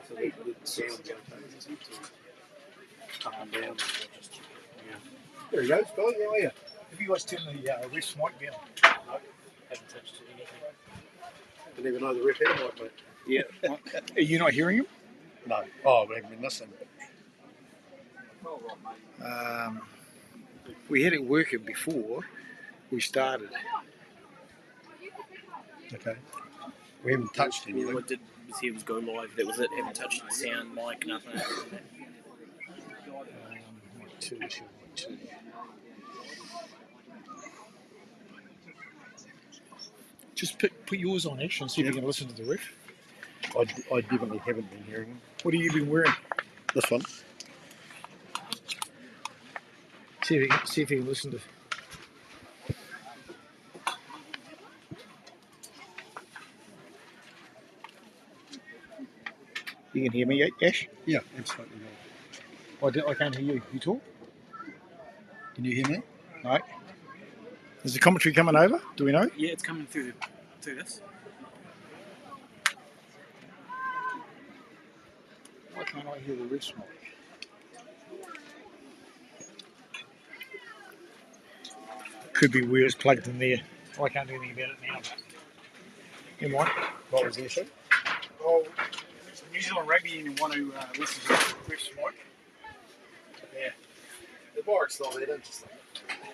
So the sound's okay. Up and down. There he goes, Billy, how are you? Have you guys turned the ref mic down? Haven't touched anything. Didn't even know the ref had a mic, mate. Yeah. Are you not hearing him? No. Oh, we haven't been listening. We had it working before we started. Okay. We haven't touched anything. All I did was he was go live. That was it. Haven't touched the sound, mic, nothing. Two. Just put yours on Ash and see if you can listen to the ref. I definitely haven't been hearing him. What have you been wearing? This one. See if you can listen to. You can hear me, Ash? Yeah, absolutely. I can't hear you. You talk? Can you hear me? No. Is the commentary coming over? Do we know? Yeah, it's coming through this. Why can't I hear the ref mic? Could be where it's plugged in there. I can't do anything about it now. You might. What was the issue? Oh, New Zealand Rugby and want to listen to the ref's mic. Yeah. The mic's not that interesting.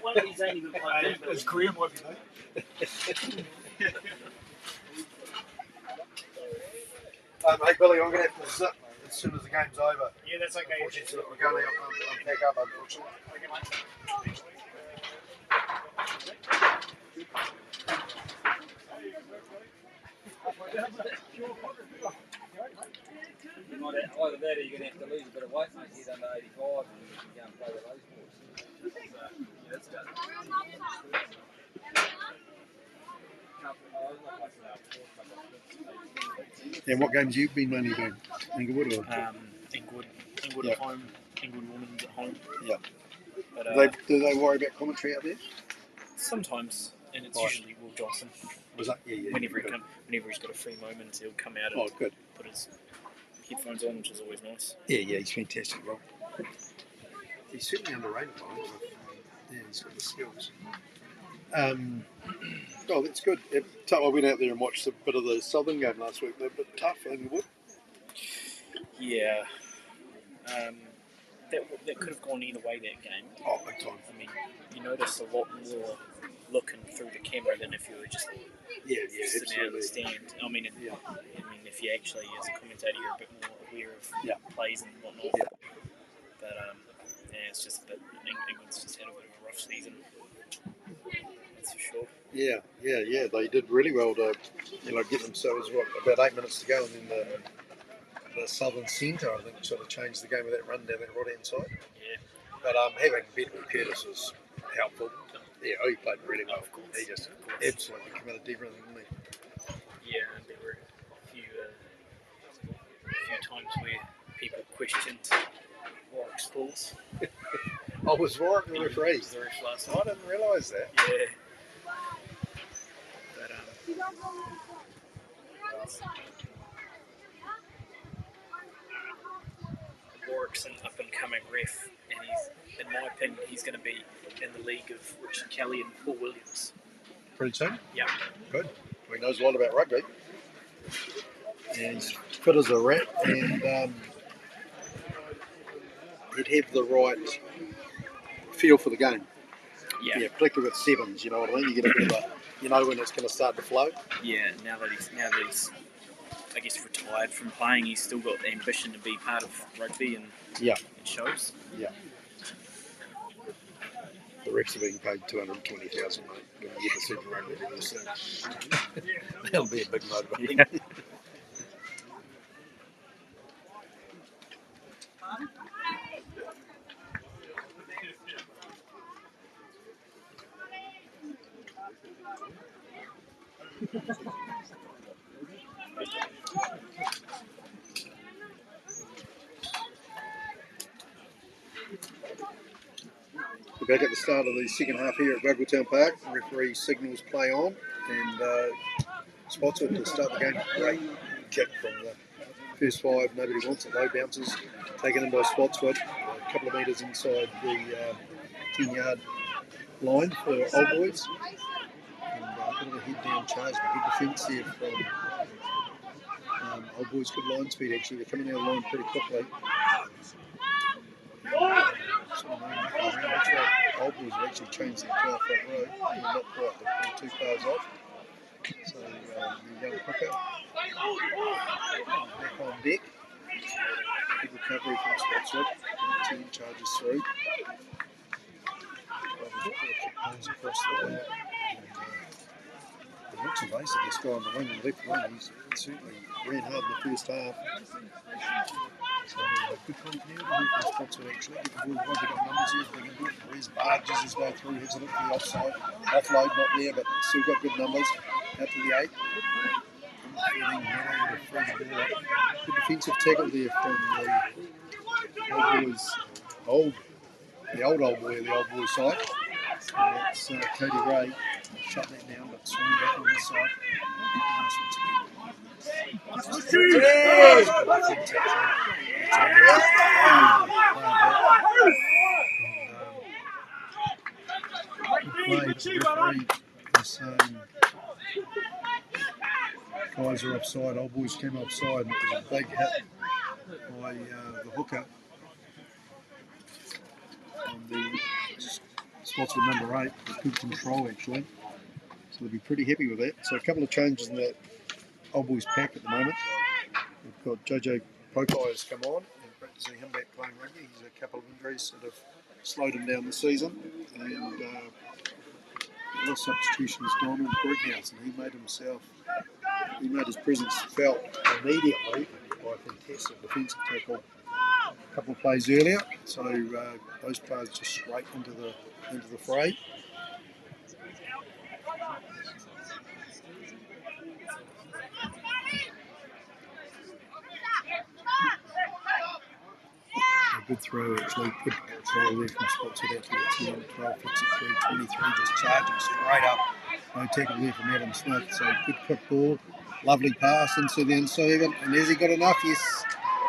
One of these ain't even plugged in. It's Korean mic, you know. Mate, Billy, I'm going to have to zip as soon as the game's over. Yeah, that's okay. Unfortunately, we're going to pack up, unfortunately. Okay, mate. Either that or you're going to have to lose a bit of weight, mate, get under 85 and you can go and play with those boys. That's good. And what games you've been mainly doing? Inglewood or? Inglewood Yeah. at home, Inglewood Women's at home. Yeah. But Do they worry about commentary out there? sometimes, and it's Right. usually Will Johnson. Was that? Yeah. Whenever good. whenever he's got a free moment, he'll come out Oh, and good. put his headphones on, which is always nice. Yeah, he's fantastic, Rob. He's certainly underrated, though. Yeah, he's got the skills. Oh, that's good. I went out there and watched a bit of the Southern game last week. They're a bit tough, ain't they? Yeah. That could have gone either way, that game. Oh, big time. I mean, you notice a lot more looking through the camera than if you were just sitting out in the stand. I mean, if you actually, as a commentator, you're a bit more aware of plays and whatnot. Yeah. But it's just a bit. England's just had a bit of a rough season. That's for sure. Yeah. They did really well to, get themselves about 8 minutes to go, and then the Southern centre, I think, sort of changed the game with that run down that right hand side. Yeah. But having Bentley Curtis was helpful. Yeah, he played really well. Of course. He just absolutely committed everything, didn't he? Yeah, and there were a few times where people questioned Warwick's calls. Oh, was Warwick the referee? He was the ref last I night. didn't realise that. Yeah. But Warwick's an up-and-coming ref, and in my opinion, he's going to be in the league of Richard Kelly and Paul Williams. Pretty soon? Yeah. Good. He knows a lot about rugby. And he's fit as a rat, and he'd have the right feel for the game. Yeah, particularly with sevens, you know what I mean? You get a bit of when it's going to start to flow. Yeah, now that he's I guess retired from playing, he's still got the ambition to be part of rugby, and it shows. Yeah. The refs are being paid $220,000, mate. When you get to Super Rugby, so that'll be a big motivator. Yeah. We're back at the start of the second half here at Ruggletown Park. The referee signals play on, and Spotswood to start the game. Great kick from the first 5. Nobody wants it. Low bounces taken in by Spotswood. A couple of metres inside the 10-yard line for Old Boys. And a bit of a head down charge, but good defence here from Old Boys. Good line speed actually. They're coming out of the line pretty quickly. Old Boys have actually changed the entire front row. They're not quite, they're too far off. So the young hooker back on deck. Good recovery from Spotswood. 10 charges through. Goes across the back. He looks evasive, this guy on the wing, the left wing. He's certainly ran hard in the first half. So good continuity here from Spotswood actually. Get the ball, they've got numbers here if they can do it. Where's Barges as they through, has it at the offside. Offload not there, but still got good numbers. Out to the 8. Good defensive tackle there from the old boy of the Old Boys side. And that's Cody Ray. Shut that down, but swing back on this side. Guys are offside. Old Boys came offside, and it was a big hit by the hooker on the Spotswood number 8. Good control actually, so they'll be pretty happy with that. So a couple of changes in that Old Boys pack at the moment. We've got JJ Pokai has come on, and great to see him back playing rugby. He's a couple of injuries that have slowed him down this season, and the other substitution is Donald Brighouse, and he made his presence felt immediately by a fantastic defensive tackle a couple of plays earlier. So those players just straight into the fray. A Good throw actually, good control there from Spotswood out to the 10, 12, flicks it through, 23, just charging straight up. No tackle there from Adam Smith, so good quick ball, lovely pass into the inside, and has he got enough? Yes,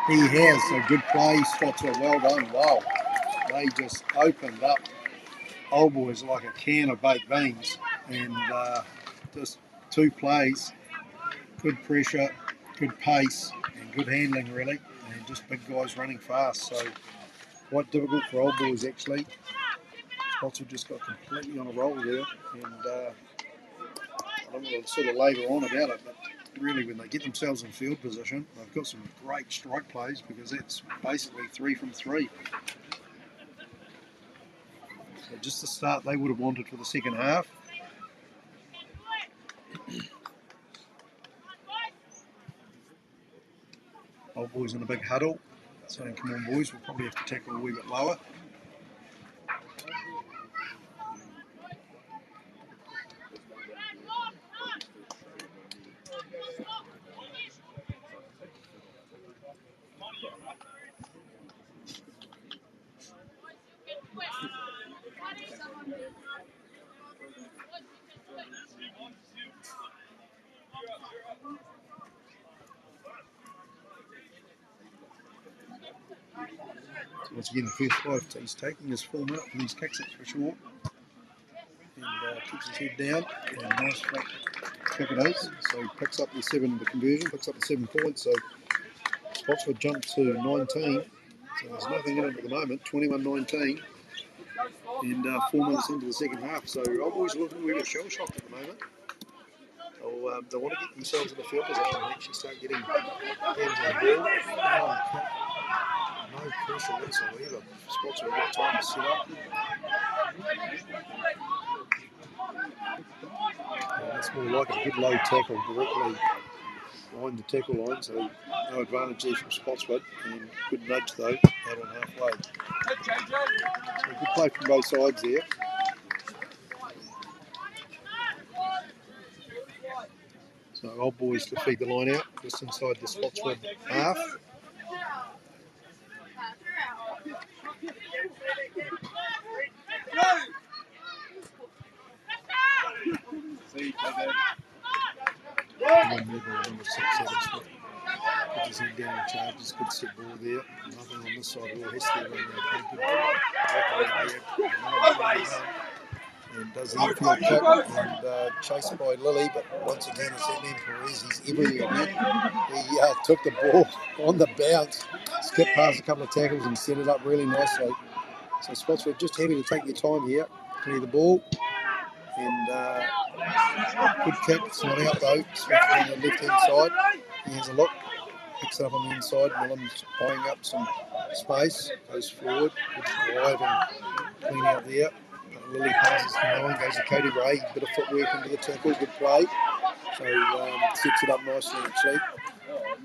he has, so good play, Spotswood, well done, wow. They just opened up Old Boys like a can of baked beans, and just 2 plays, good pressure, good pace, and good handling really, and just big guys running fast, so quite difficult for Old Boys actually. Spotswood just got completely on a roll there, and I don't want to sort of labour on about it, but really when they get themselves in field position, they've got some great strike plays because that's basically 3 from 3. So just the start they would have wanted for the second half. Old Boys in a big huddle, saying, come on boys, we'll probably have to tackle a wee bit lower. So once again, the first 5 he's taking his form out for these kicks, that's for sure. And keeps his head down, and nice flat kick it is. So he picks up the conversion, picks up the 7 points. So Spotswood jumped to 19. So there's nothing in it at the moment, 21-19. And 4 minutes into the second half. So Old Boys looking a wee bit shell-shocked at the moment. They want to get themselves in the field position and actually start getting hands on the ball. No pressure whatsoever. Spotswood have got time to set up. And that's more like a good low tackle directly behind the tackle line, so no advantage there from Spotswood, and good nudge though out on halfway. So good play from both sides there. So Old Boys to feed the line out just inside the Spotswood half. Number 6, Adam Smith. Puts his head down and charges. Good set ball there. Nothing on this side at all. Hester running and does the infield kick and chased by Lilly, but once again it's that man Perez, he's everywhere, man. He took the ball on the bounce, skipped past a couple of tackles and set it up really nicely. So Spotswood just happy to take their time here, clear the ball, and good kick, it's not out though. Smith on the left hand side, he has a look, picks it up on the inside, Millam's buying up some space, goes forward, good drive and clean out there. Lily passes to Nolan, goes to Cody Ray, bit of footwork into the tackle, good play. So sets it up nicely actually.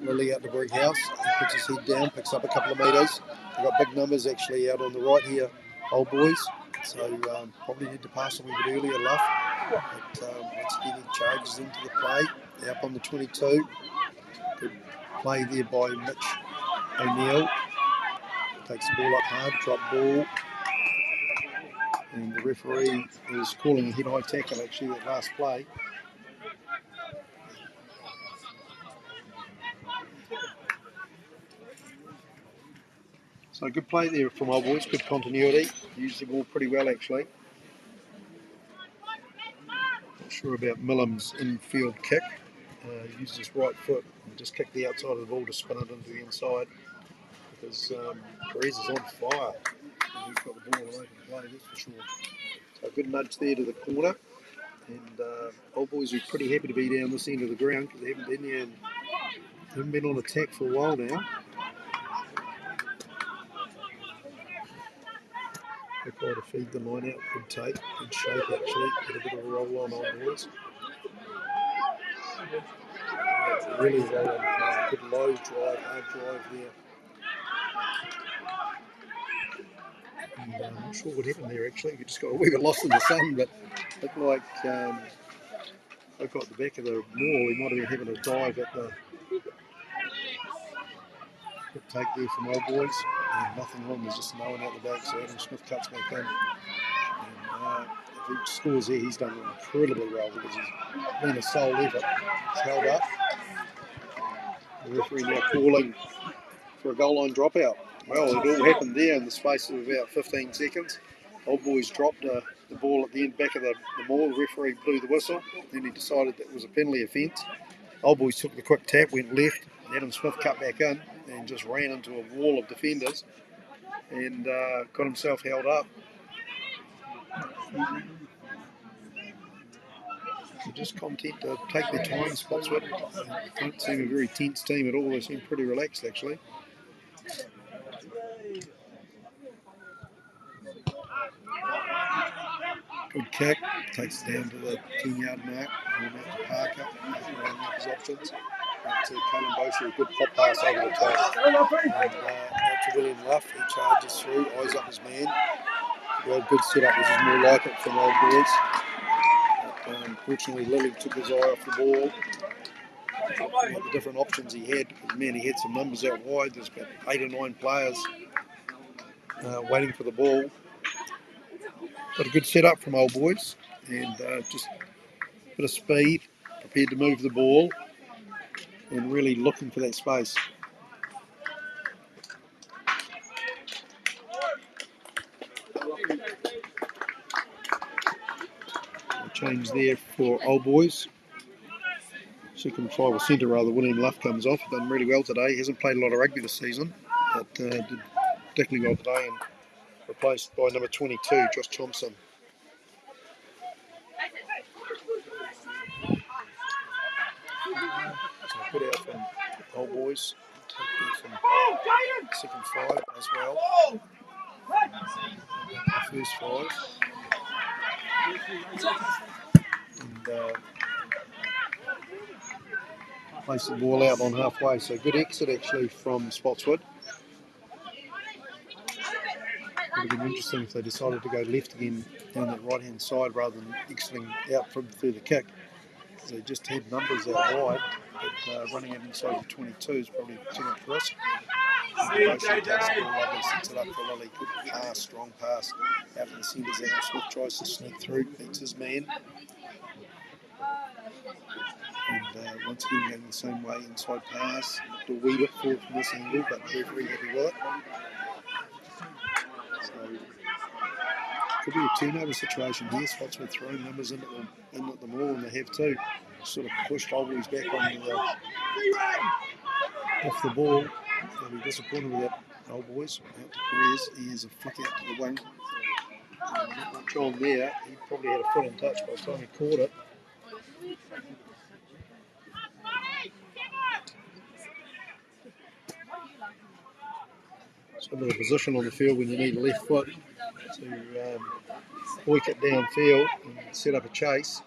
Lily out to Brighouse, he puts his head down, picks up a couple of metres. They've got big numbers actually out on the right here, Old Boys. So probably need to pass a wee bit earlier, Luff. But once again he charges into the play, up on the 22. Good play there by Mitch O'Neill. Takes the ball up hard, drop ball. And the referee is calling a head-high tackle actually that last play. So good play there from Old Boys, good continuity. Used the ball pretty well actually. Not sure about Millam's infield kick. Used his right foot and just kicked the outside of the ball to spin it into the inside. Because Perez is on fire. And he's got the ball all over the play, that's for sure. So a good nudge there to the corner. And Old Boys are pretty happy to be down this end of the ground because they haven't been there and haven't been on attack for a while now. Good try to feed the line out, good take, good shape actually, get a bit of a roll on Old Boys. Really roll on, good low drive, hard drive there. And I'm not sure what happened there actually, we just got a wee bit lost in the sun, but looked like they got the back of the maul, he might have been having a dive at the good take there from Old Boys. And nothing wrong, there's just no one out the back, so Adam Smith cuts back in. And if he scores there, he's done incredibly well because he's been a sole effort. It's held up. The referee now calling for a goal line dropout. Well, it all happened there in the space of about 15 seconds. Old Boys dropped the ball at the end back of the maul. The referee blew the whistle. Then he decided that it was a penalty offence. Old Boys took the quick tap, went left. Adam Smith cut back in and just ran into a wall of defenders and got himself held up. They're just content to take their time, Spotswood. They don't seem a very tense team at all. They seem pretty relaxed, actually. Good kick, takes it down to the 10-yard mark. And out to Parker, running up his options. Out to Colin Boshi, a good pop pass over the top. And out to William Luff, he charges through, eyes up his man. Well, good setup, this is more like it from Old Boys. Unfortunately, Lilly took his eye off the ball. What the different options he had, man, he had some numbers out wide. There's about 8 or 9 players waiting for the ball. Got a good setup from Old Boys, and just a bit of speed, prepared to move the ball, and really looking for that space. A change there for Old Boys. Second 5 or centre rather, William Luff comes off. Done really well today. He hasn't played a lot of rugby this season, but did particularly well today, and replaced by number 22, Josh Thompson. So good out from Old Boys. Take there from second 5 as well. The first 5. And place the ball out on halfway. So good exit actually from Spotswood. It would have been interesting if they decided to go left again down that right hand side rather than exiting out through the kick. Because they just had numbers out wide, but running it inside the 22 is probably too much risk. Sets it up for Lilly. Good pass, strong pass. Out to the centres. Adam Smith tries to sneak through, beats his man. And once again going the same way, inside pass. Looked a wee bit forward from this angle, but very happy with it. So, could be a turnover situation here. Spotswood throwing numbers in at the maul, and they have too. Sort of pushed Old Boys back off the ball. They'll be disappointed with that, Old Boys. Out to Perez, he has a flick out to the wing. Not much on there. He probably had a foot in touch by the time he caught it. So a bit of position on the field when you need a left foot to hoik it downfield and set up a chase.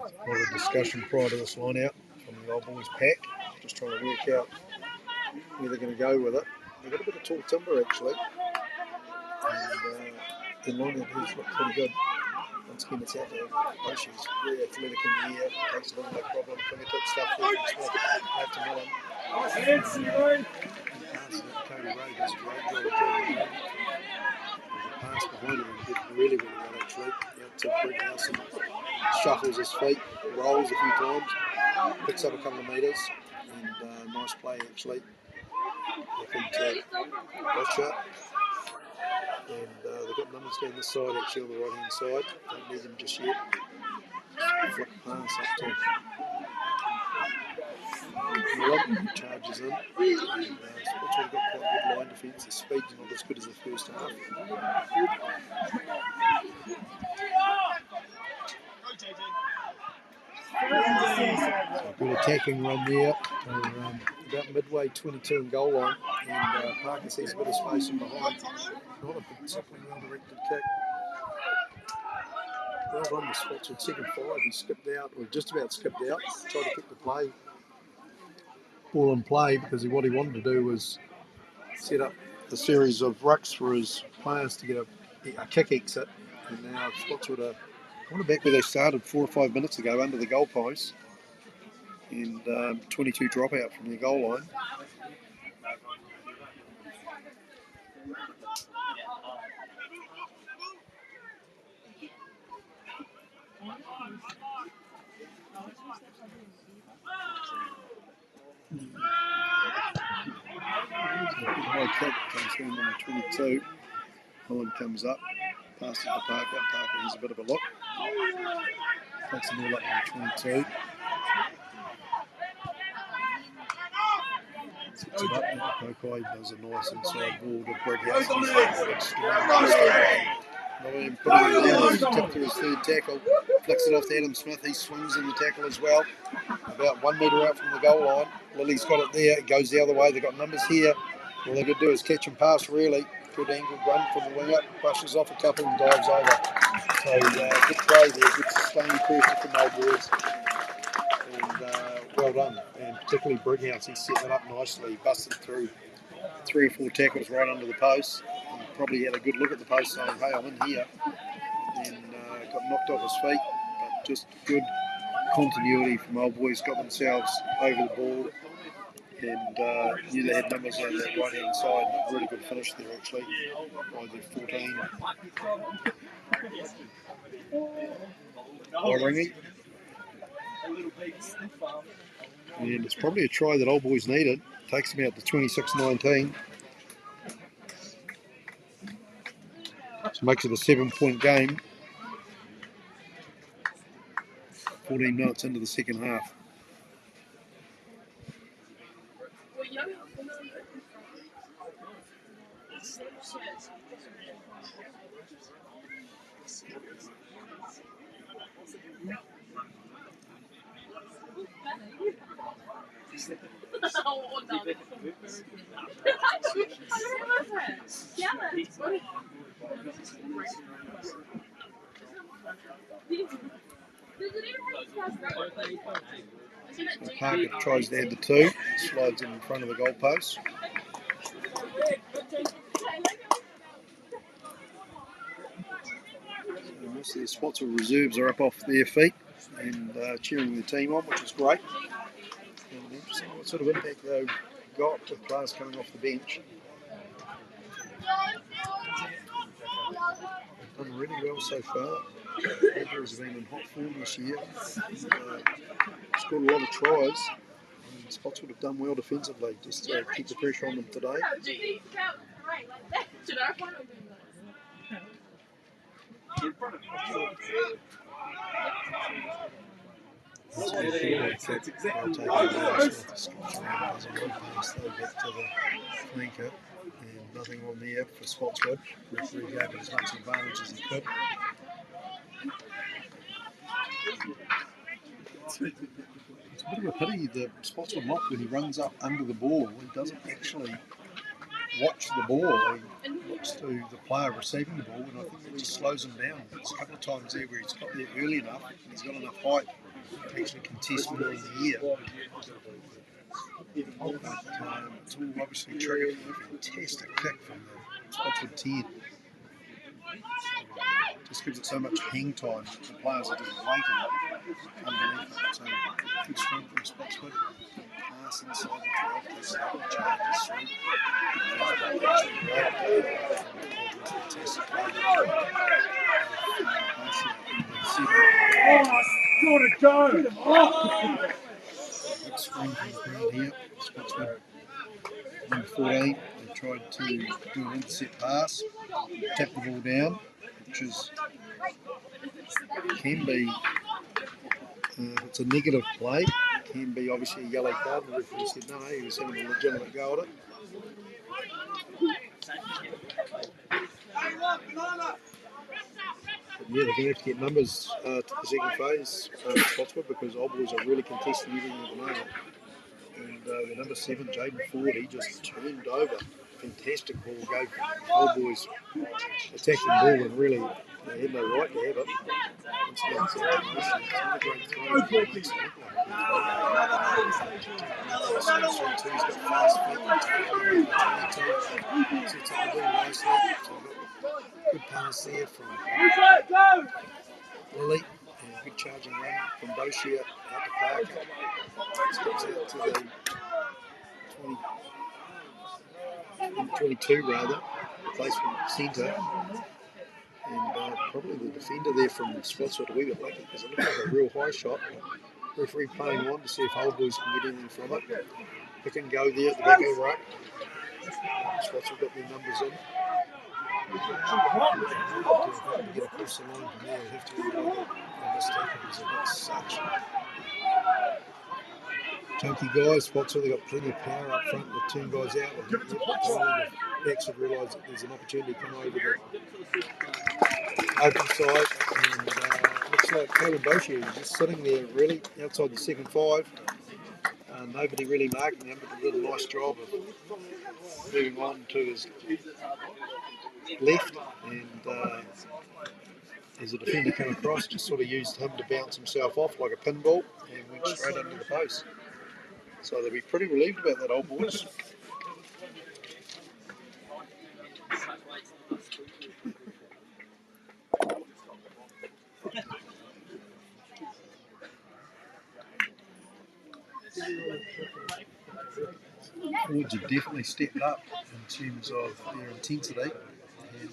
A lot of discussion prior to this line out from the Old Boys pack, just trying to work out where they're going to go with it. They've got a bit of tall timber actually, and the line out here's looked pretty good. Once again, it's out there. She's very athletic in the air, takes it on no problem. Fingertip stuff there from Smith. Out to Millen. Passes it. Cody Ray does a great job of taking it in. There's a pass behind him and did really well actually. Out to Brett Nelson. Shuffles his feet, rolls a few times, picks up a couple of metres, and nice play actually. Looking to watch it. And they've got numbers down this side actually on the right hand side. Don't need them just yet. Flick pass up to Millen, charges in. And Spotswood got quite good line defence. The speed's not as good as the first half. So good attacking run there. About midway 22 and goal line, and Parker sees a bit of space in behind. Not a particularly well directed kick. Well run the Spotswood second 5. He skipped out, or just about skipped out. Tried to kick the play. ball in play because what he wanted to do was set up a series of rucks for his players to get a kick exit. And now Spotswood are kind of back where they started 4 or 5 minutes ago under the goalpost, and 22 dropout from the goal line. So a good high kick comes down number 22. Holland comes up, passes to Parker. Parker has a bit of a look. Takes the ball up to 22. Sets it up. Pokai does a nice inside ball to Brighouse. Not even putting it down. He's tipped to his third tackle. Flicks it off to Adam Smith. He swings in the tackle as well. About 1 metre out from the goal line. Lily's got it there. It goes the other way. They've got numbers here. All they've got to do is catch and pass, really. Good angled run from the winger. Brushes off a couple and dives over. So good play there. Good sustained pressure from old boys. And well done. And particularly Brighouse, he set that up nicely. He busted through 3 or 4 tackles right under the post. He probably had a good look at the post saying, hey, I'm in here. And got knocked off his feet. But just good continuity from old boys. Got themselves over the ball. And knew they had numbers on that right hand side. A really good finish there actually. By the 14. Ringy. And it's probably a try that old boys needed. Takes them out to 26-19. So makes it a 7-point game. 14 minutes into the second half. So Parker tries to add the 2, slides in front of the goalpost. So most of the Spotswood reserves are up off their feet and cheering the team on, which is great. And interesting what sort of impact they've got with players coming off the bench. They've done really well so far. Andrews have been in hot form this year. Scored a lot of tries. And Spotswood have done well defensively, just to keep the pressure on them today. And nothing on there for Spotswood. Referee gave it as much advantage as he could. It's a bit of a pity the Spotswood lock when he runs up under the ball. He doesn't actually watch the ball. He looks to the player receiving the ball, and I think it really slows him down. There's a couple of times there where he's got there early enough and he's got enough height to actually contest more in the air. But it's all obviously triggered from a fantastic kick from the Spotswood 10. Just gives it so much hang time. The players are just waiting underneath it. So good strength from Spotswood. Pass inside the 12. They charges through. Big screen from the crowd here. Spotswood number 14. They tried to do an intercept pass, tap the ball down, which is can be it's a negative play. Can be obviously a yellow card. The referee said no, he was having a legitimate go at it. But yeah, they're going to have to get numbers to the second phase, Spotswood, because Old Boys are really contesting everything at the moment. And the number 7, Jaden Ford, he just turned over fantastic ball. Old boys attacking the ball and really they had no right to have it. It's not a great throw. He's got fast feet. Sets up the ball nicely. Good pass there from Lily. And a good charging run from Boshia out to Parker. Steps out to the 22 rather, replacement centre. And probably the defender there from Spotswood a wee bit lucky because it looked like a real high shot. Referee playing on to see if Old Boys can get anything from it. They can go there at the back of the ruck. Spotswood got their numbers in. To get across the line from there, they'll have to be a mistake because they've got such chunky guys. Spotswood, they've got plenty of power up front with two guys out. The backs have realised that there's an opportunity to come over the open side. And looks like Caleb Boshie is just sitting there really outside the second five. Nobody really marking him, but he did a nice job of moving on to his left. And as a defender came across, just sort of used him to bounce himself off like a pinball and went straight under the post. So they'll be pretty relieved about that, Old Boys. Forwards have definitely stepped up in terms of their intensity and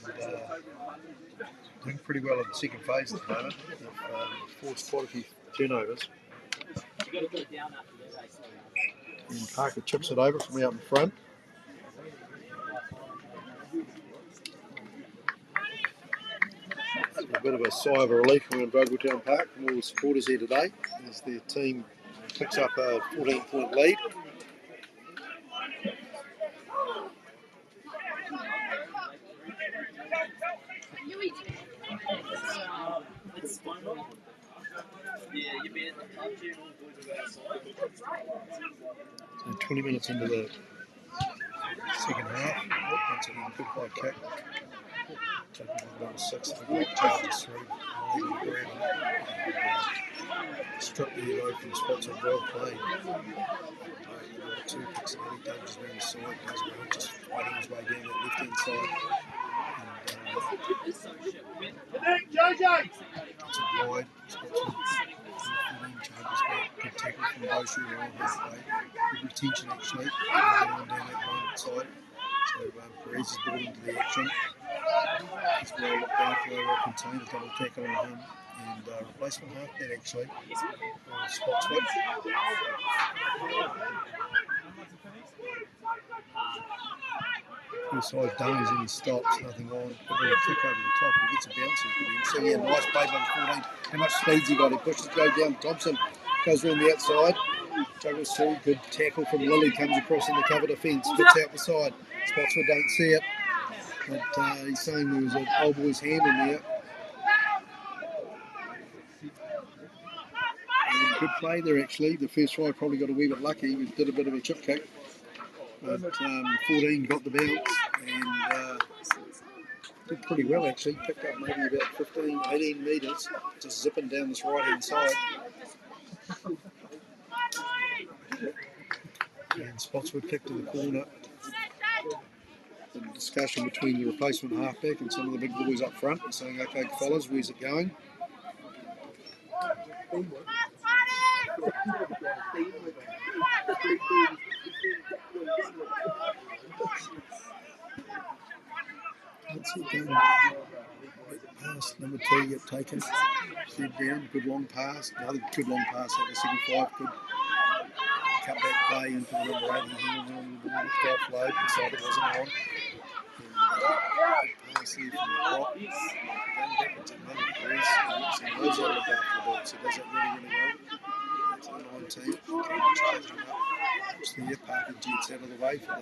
doing pretty well in the second phase at the moment. They've forced quite a few turnovers. And Parker chips it over from out in front. So a bit of a sigh of relief around Vogeltown Park from all the supporters here today as their team picks up a 14-point lead. So 20 minutes into the second half. That's a good high kick. Taking number 6, charges through. Struck the yellow from Spotswood, well played. Two kicks and he dodges around the side, does well, just fighting his way down that left hand side. It's a wide, Spotswood. 14 charges back, good tackle from Boshie around halfway. Good retention actually, down that right side. So Perez is brought into the action. He's well looked after, well contained, a double tackle on him. And replacement halfback actually, Spotswood. Two sides dummies and he stops, nothing on. Good little kick over the top, he gets a bounce. So yeah, nice play by the 14. How much speed's he got? He pushes go down. Thompson goes around the outside, juggles through. Good tackle from Lilly, comes across in the cover defence, spits out the side. Spotswood don't see it, but he's saying there was an Old Boy's hand in there. And good play there actually. The first try probably got a wee bit lucky. He did a bit of a chip kick. But 14 got the bounce and did pretty well actually. Picked up maybe about 15, 18 metres, just zipping down this right hand side. And Spotswood kicked to the corner. The discussion between the replacement halfback and some of the big boys up front and saying, okay fellas, where's it going? That's it done. Pass number 2 get taken. Head down, good long pass. Another good long pass at the second 5. Good cut back play into the number 8. He held on the ball, lift offload, decided it wasn't on. Good pass here from the prop. Going backwards at another Perez. He knows how to look after the ball, so he does that really, really well. That's the 19. Charging up. Push the air park and jets out of the way for the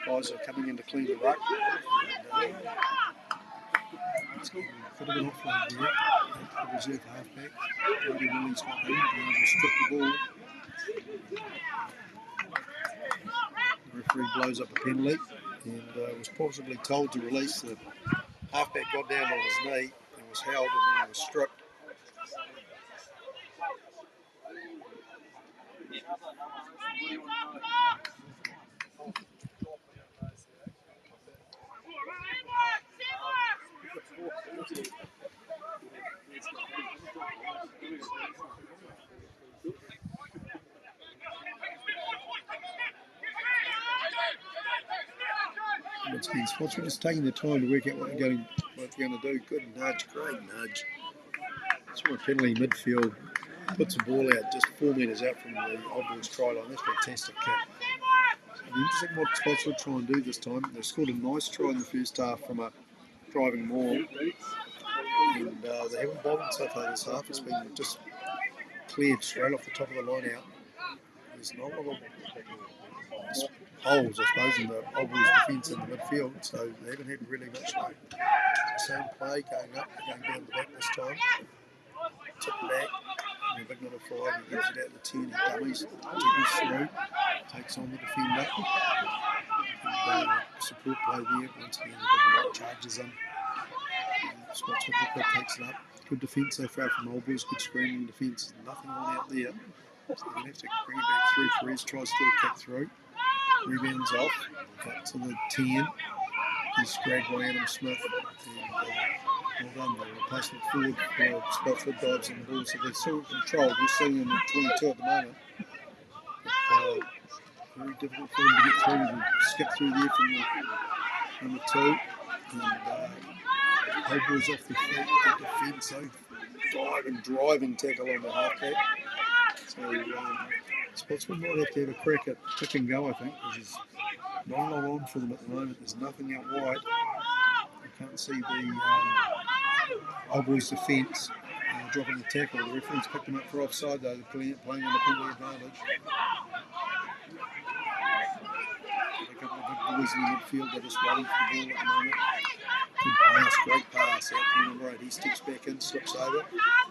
guys who are coming in to clean the ruck. And, it's got a bit of an offload there. The reserve halfback. Brody Willie's got him. He'll strip the ball. The referee blows up a penalty. and was possibly told to release. The halfback got down on his knee and was held, and then he was stripped. Once again, Spotswood just taking the time to work out what they're going to do. Good nudge, great nudge. It's more penalty midfield. Puts the ball out just 4 metres out from the Old Boys try line. That's a fantastic kick. It'll be interesting what Spotswood try and do this time. They scored a nice try in the first half from a driving maul. And they haven't bothered so far this half. It's been just cleared straight off the top of the line out. There's not a lot of holes, I suppose, in the Old Boys defence in the midfield, so they haven't had really much luck. Same play, going up, going down the back this time. Tip back, and a big number 5, he gives it out the 10, he dummies, jiggles through, takes on the defender. And support play there, once again the big lot charges in. Spotswood Hooker takes it up. Good defence so far from Old Boys, good screening defence, nothing on out there. So they're going to have to bring it back through. Ferez tries to do a kick through. Rebounds off, up to the 10. He's grabbed by Adam Smith. And well done, the replacement forward for Spotswood dives in the ball. So they're still in control. We're sitting in at 22 at the moment. But, very difficult for them to get through. They skip through there from the number 2. And Old Boys off the feet. Good defence. So driving tackle on the halfback. So Spotswood might have to have a crack at pick and go, I think, because there's not a lot on for them at the moment. There's nothing out wide. You can't see the Old Boys defence dropping the tackle. The referee's picked them up for offside, though. They're playing on the penalty advantage. A couple of big boys in the midfield. They're just waiting for the ball at the moment. Good pass, great pass. Out to number 8. He steps back in, slips over.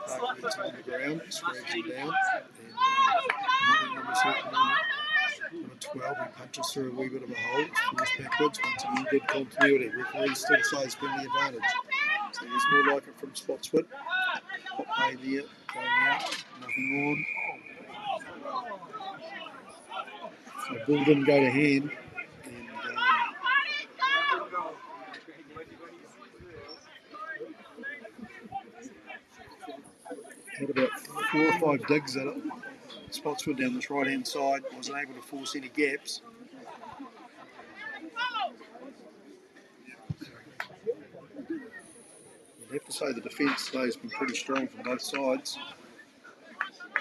Parker gets on the ground, scrags him down. And numbers here at the moment. Number 12, he punches through a wee bit of a hole. It's forced backwards. Once again, good continuity. Referee still says penalty advantage. So there's more like it from Spotswood. Hot play there, going out, nothing on. So the ball didn't go to hand. Had about 4 or 5 digs at it. Spotswood down this right hand side wasn't able to force any gaps. I'd have to say the defence today has been pretty strong from both sides.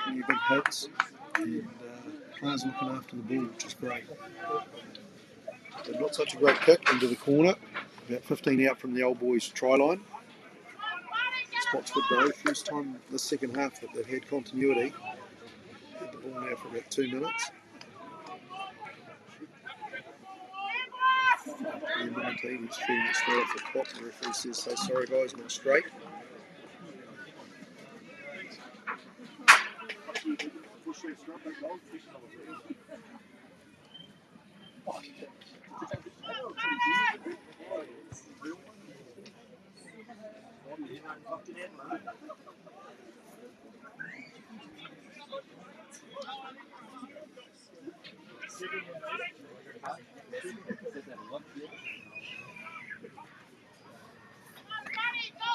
Plenty of big hits, and players looking after the ball, which is great. But not such a great kick into the corner, about 15 out from the Old Boys try line. Spotswood though, first time this second half that they've had continuity. Had the ball now for about 2 minutes. The number team is feeding it straight off the top. The referee says, "So sorry guys, not straight."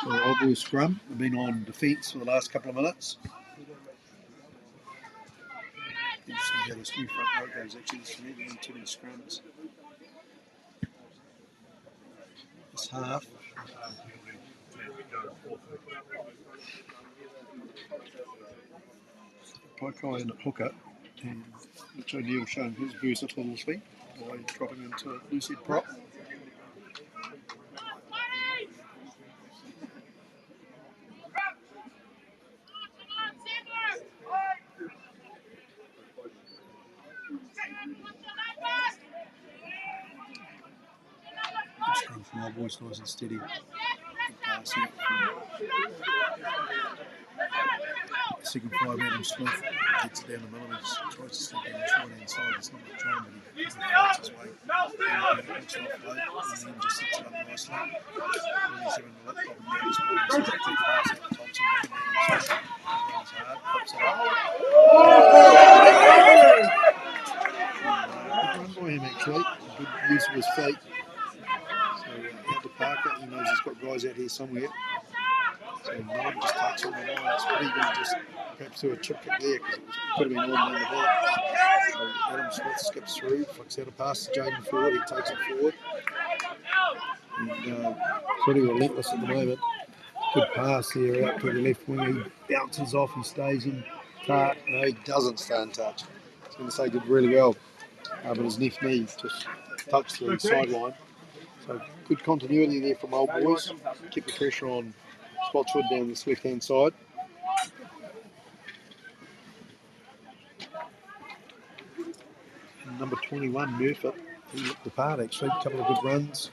So the Old Boys scrum have been on defence for the last couple of minutes. Interesting how this new front row goes. Actually, there's never been too many scrums this half. Paikai in at hooker, and Mitch O'Neill showing his versatility by dropping into a loose head prop. Scrum from Old Boys, nice and steady. Good passing from second 5, Adam Smith gets it down the middle. He tries to slip down the right hand side. It's not much time, but he fights his way. takes it off low, and then just sets it up nicely. And he's having a lip problem there this morning, so he's too fast out Thompson back in there. So runs hard, pops it up. Good run by him actually, good use of his feet. So out to Parker, he knows he's got guys out here somewhere. So Mullen just takes on the line. It's pretty good, just perhaps through a chip kick there because it could have been all down the back. So Adam Smith skips through, flicks out a pass to Jaden Ford, he takes it forward. And pretty relentless at the moment. Good pass here out to the left wing. He bounces off, he stays in touch. No, he doesn't stay in touch. I was going to say did really well, but his left knee just touched the sideline. So good continuity there from Old Boys. Keep the pressure on Spotswood down this left-hand side. And number 21, Murphy, he looked the part actually. A couple of good runs.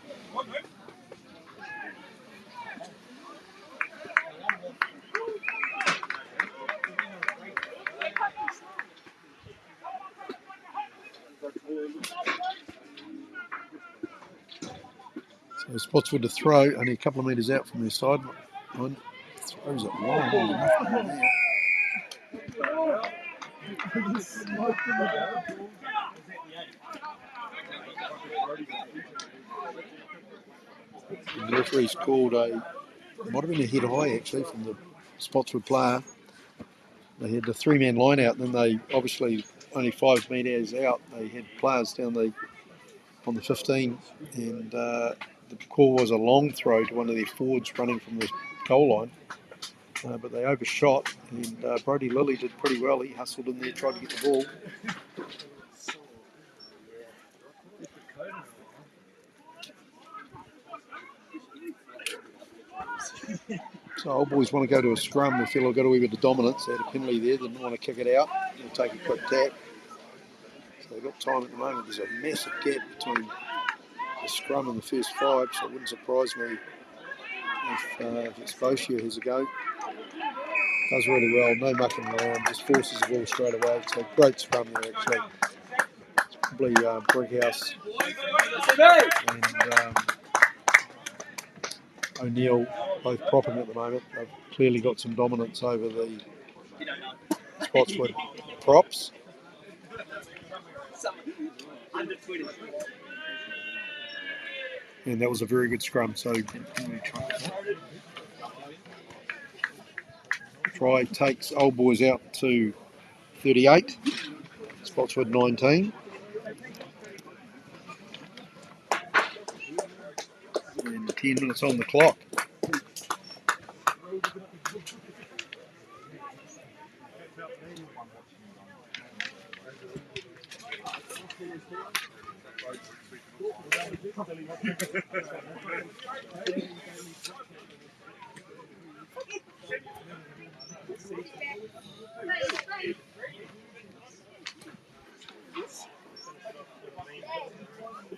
So Spotswood to throw, only a couple of metres out from their side. One throws it long. Nothing there. The referee's called might have been a head high actually from the Spotswood player. They had the three-man line out, and then they obviously only 5 metres out. They had players down on the 15, and the call was a long throw to one of their forwards running from the goal line. But they overshot, and Brody Lilly did pretty well. He hustled in there, tried to get the ball. So Old Boys want to go to a scrum. They feel they've got a wee bit of dominance. They had a penalty there. They didn't want to kick it out. They'll take a quick tap. So they've got time at the moment. There's a massive gap between the scrum and the first 5, so it wouldn't surprise me if Exposure has a go. Does really well, no mucking around, just forces the ball straight away. So great scrum there actually. It's probably Brickhouse and O'Neill both propping at the moment. They've clearly got some dominance over the Spotswood props. And that was a very good scrum, so try takes Old Boys out to 38, Spotswood 19. And 10 minutes on the clock.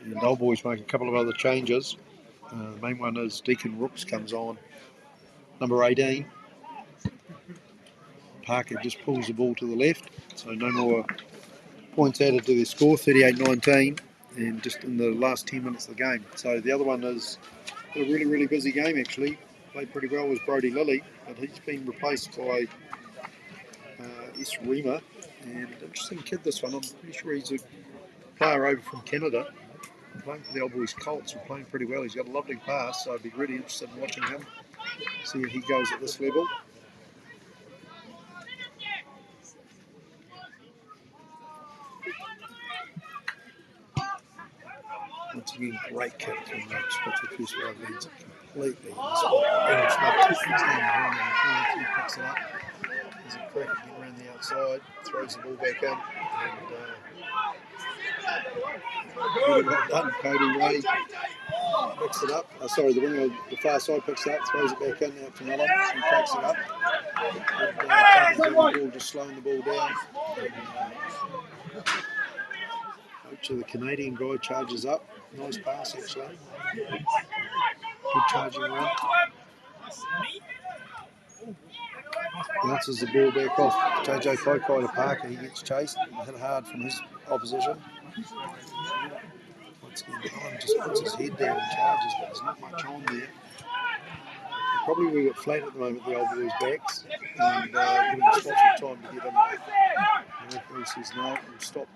And Old Boys make a couple of other changes. The main one is Deacon Rooks comes on, number 18. Parker just pulls the ball to the left, so no more points added to their score, 38-19, and just in the last 10 minutes of the game. So the other one is a really, really busy game actually. Played pretty well was Brody Lilly, but he's been replaced by S. Rima, and interesting kid this one. I'm pretty sure he's a player over from Canada. Playing for the Old Boys Colts and playing pretty well. He's got a lovely pass, so I'd be really interested in watching him, see how he goes at this level. Once again, great kick from Spotswood first 5 leads it completely. Adam Smith standing behind him, he picks it up. There's a crack again around the outside, throws the ball back in, and really well done. Cody Ray picks it up. The winger on the far side picks it up, throws it back in out to Mullen. He takes it up. And, the ball, just slowing the ball down. And, coach of the Canadian guy charges up. Nice pass actually. Good charging run. Bounces the ball back off JJ Fokai to Parker. He gets chased and hit hard from his opposition. once again, Alan just puts his head down and charges, but there's not much on there. Probably a bit flat at the moment, the old boys' backs, and giving Spotswood time to get him. The referee says no, we'll stop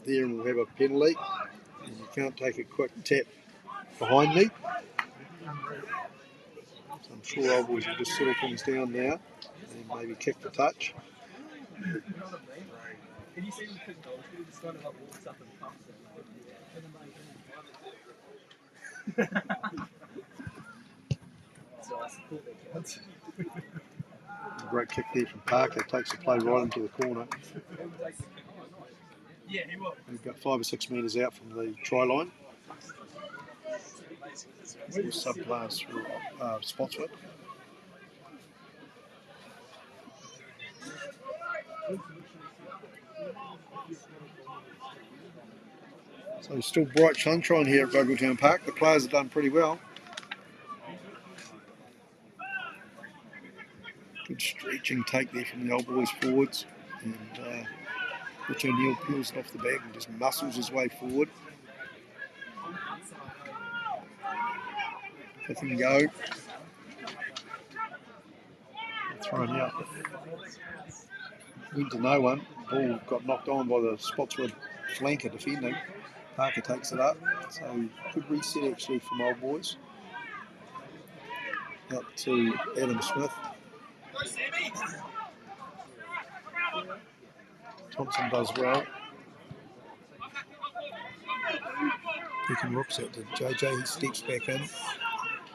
there and we'll have a penalty. And you can't take a quick tap behind me. So I'm sure old boys will just settle things down now and maybe kick the touch. A great kick there from Parker, takes the play right into the corner. We're about 5 or 6 metres out from the try line. Subclass for Spotswood. So still bright sunshine here at Boggletown Park. The players have done pretty well. Good stretching take there from the old boys forwards. And Rich O'Neill peels it off the bag and just muscles his way forward. Pick and go. Thrown out. Went to no one. Ball got knocked on by the Spotswood flanker defending. Parker takes it up. So good reset actually from old boys. Up to Adam Smith. Thompson does well. Picking looks at the JJ, he steps back in.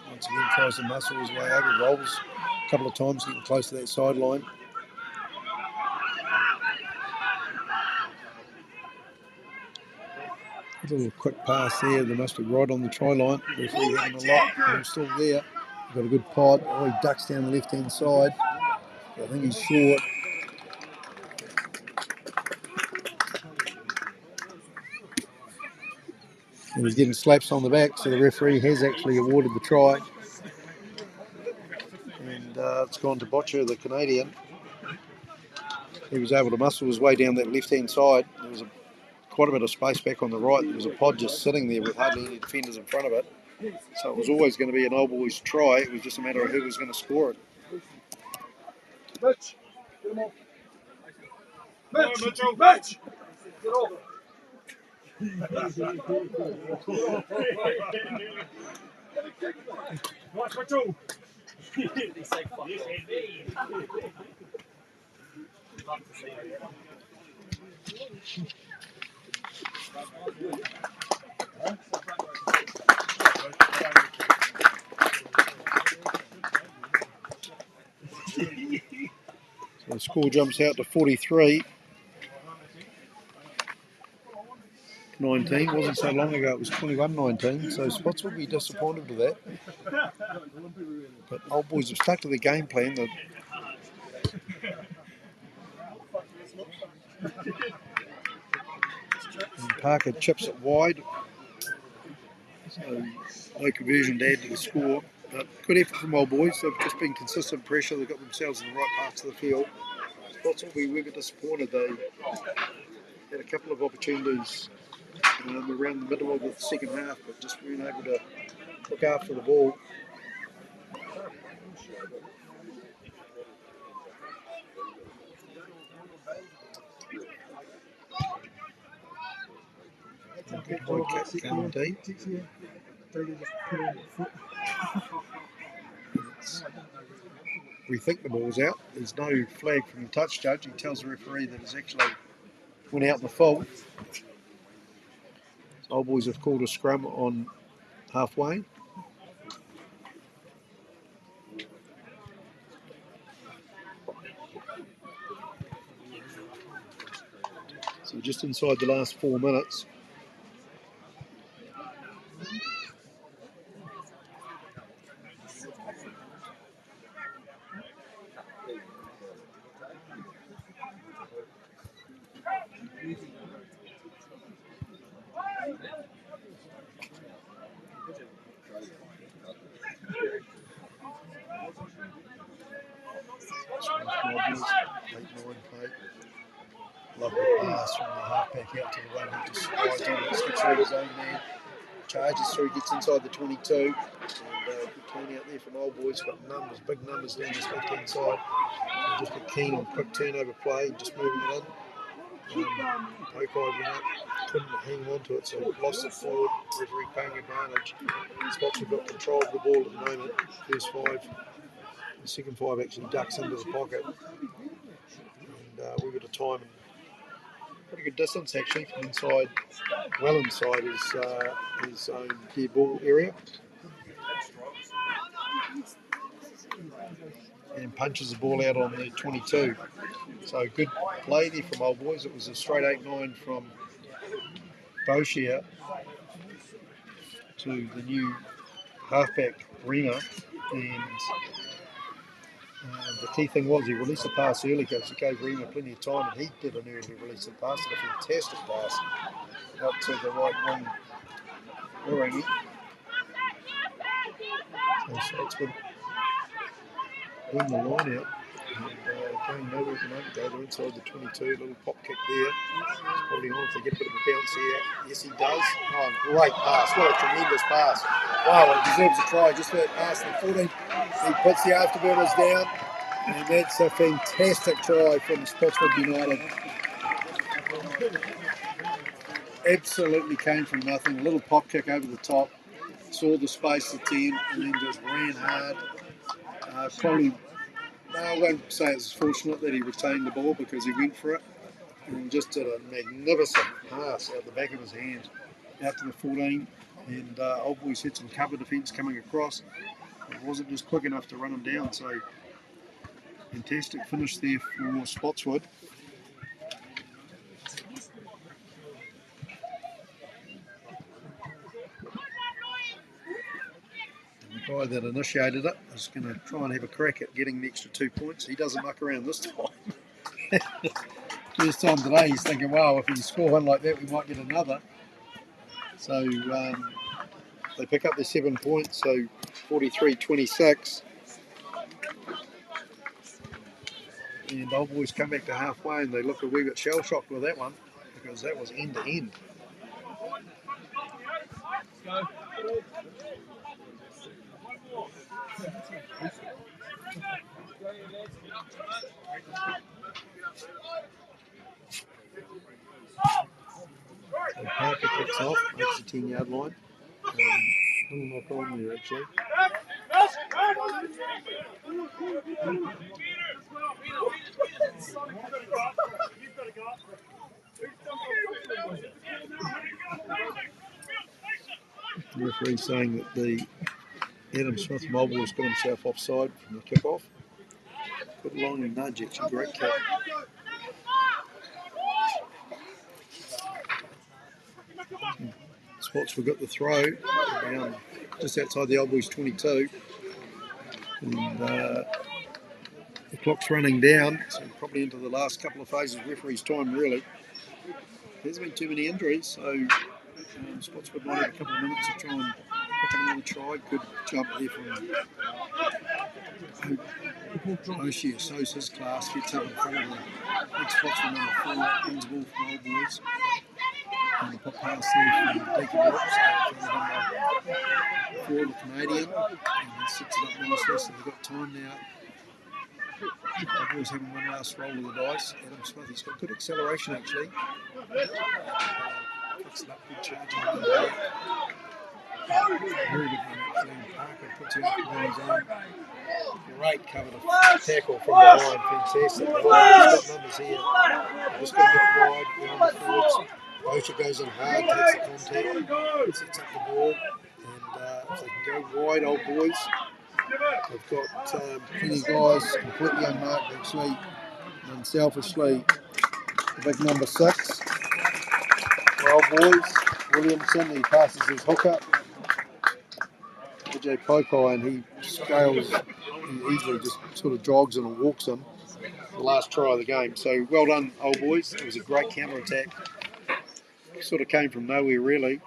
Once again tries to muscle his way over, rolls a couple of times, getting close to that sideline. A little quick pass there, they must be right on the try line. Referee having a lot, I'm still there. Got a good pod. Oh, he ducks down the left hand side. I think he's short. And he's getting slaps on the back, so the referee has actually awarded the try. And it's gone to Botcher, the Canadian. He was able to muscle his way down that left-hand side. There was quite a bit of space back on the right. There was a pod just sitting there with hardly any defenders in front of it. So it was always going to be an old boys try. It was just a matter of who was going to score it. Mitch, get him off. Mitch, get off. Watch my toe. So the score jumps out to 43. 19, wasn't so long ago, it was 21-19, so Spotswood will be disappointed with that. But old boys have stuck to the game plan. And Parker chips it wide, so no conversion to add to the score. But good effort from old boys, they've just been consistent pressure, they've got themselves in the right parts of the field. Spotswood will be a bit disappointed, they had a couple of opportunities around the middle of the second half, but just weren't able to look after the ball. Good high kick coming deep. We think the ball's out. There's no flag from the touch judge. He tells the referee that it's actually went out in the full. Old boys have called a scrum on halfway. So just inside the last 4 minutes. Lovely pass from the halfback out to the one who just slides on, skips through his own man. charges through, gets inside the 22, and good clean out there from Old Boys. Got numbers, big numbers down this left-hand side. So just a keen on quick turnover play, just moving it in. Pokai went up, couldn't hang on to it, so lost it forward. Referee paying advantage. Spotswood got control of the ball at the moment. First 5, the second 5 actually ducks into the pocket, and we've got a time and pretty good distance actually from inside, well inside his own dead ball area, and punches the ball out on the 22. So good play there from Old Boys. It was a straight 8-9 from Boshia to the new halfback Rima, and the key thing was he released the pass early because it gave Rima plenty of time, and he did an early release of the pass, and a fantastic pass out to the right wing Orangi. So Spotswood bring the line out, and going nowhere at the moment though. They're inside the 22, little pop kick there. It's probably on if they get a bit of a bounce here. Yes, he does. Oh, great pass. What a tremendous pass. Wow, it deserves a try. Just for that pass in the 14. He puts the afterburners down, and that's a fantastic try from Spotswood United. Absolutely came from nothing. A little pop kick over the top. Saw the space at 10 and then just ran hard. Probably, no, I won't say it's fortunate that he retained the ball because he went for it and just did a magnificent pass out the back of his hand out to the 14. And Old Boys had some cover defence coming across. It wasn't just quick enough to run him down. So fantastic finish there for Spotswood. The guy that initiated it is going to try and have a crack at getting the extra 2 points. He doesn't muck around this time. First time today he's thinking, wow, if we score one like that we might get another. So they pick up their 7 points, so 43-26. And Old Boys come back to halfway and they look a wee bit shell-shocked with that one because that was end to end. So Parker kicks off, makes the 10-yard line. Little knock on there actually. The referee saying that the Adam Smith from Old Boys got himself offside from the kickoff. Good long and nudge, actually, great kick. Spotswood got the throw down just outside the Old Boys 22. And the clock's running down, so probably into the last couple of phases of referee's time, really. There hasn't been too many injuries, so Spotswood might have a couple of minutes to try and pick up another try. Good jump there from Oshie. So's his class, gets up in front of the big Spotswood number 4, wins the ball from Old Boys. And the pop pass there from Deacon Rops, for the Canadian, and he sets it up nicely, so they've got time now. Old Boys having one last roll of the dice. Adam Smith, he's got good acceleration actually. Picks it up, good charge on the way. Very good one actually. Parker puts it up on his own. Great cover to tackle from behind, fantastic. He's got numbers here. Just got to get wide behind the forwards. Osha goes in hard, takes the contact, sets up the ball, and if they can go wide, Old Boys, they've got plenty of guys completely unmarked actually, unselfishly. The big number 6 for Old Boys, Williamson, he passes his hook up. AJ Pokai, and he scales, he easily just sort of jogs and walks him. The last try of the game. So well done, Old Boys. It was a great counter attack. Sort of came from nowhere really.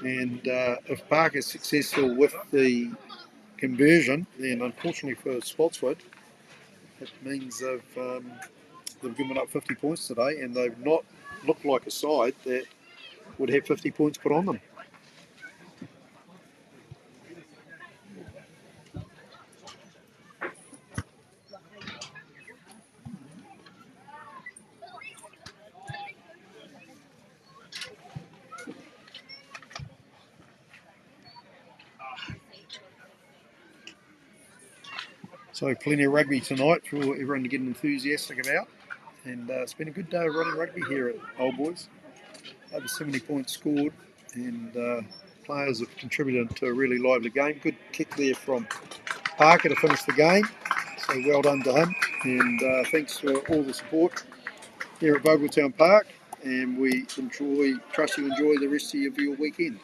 And if Parker's successful with the conversion, then unfortunately for Spotswood, it means they've given up 50 points today, and they've not look like a side that would have 50 points put on them. So plenty of rugby tonight for everyone to get enthusiastic about, and it's been a good day of running rugby here at Old Boys. Over 70 points scored, and players have contributed to a really lively game. Good kick there from Parker to finish the game, so well done to him, and thanks for all the support here at Vogeltown Park, and we trust you enjoy the rest of your weekend.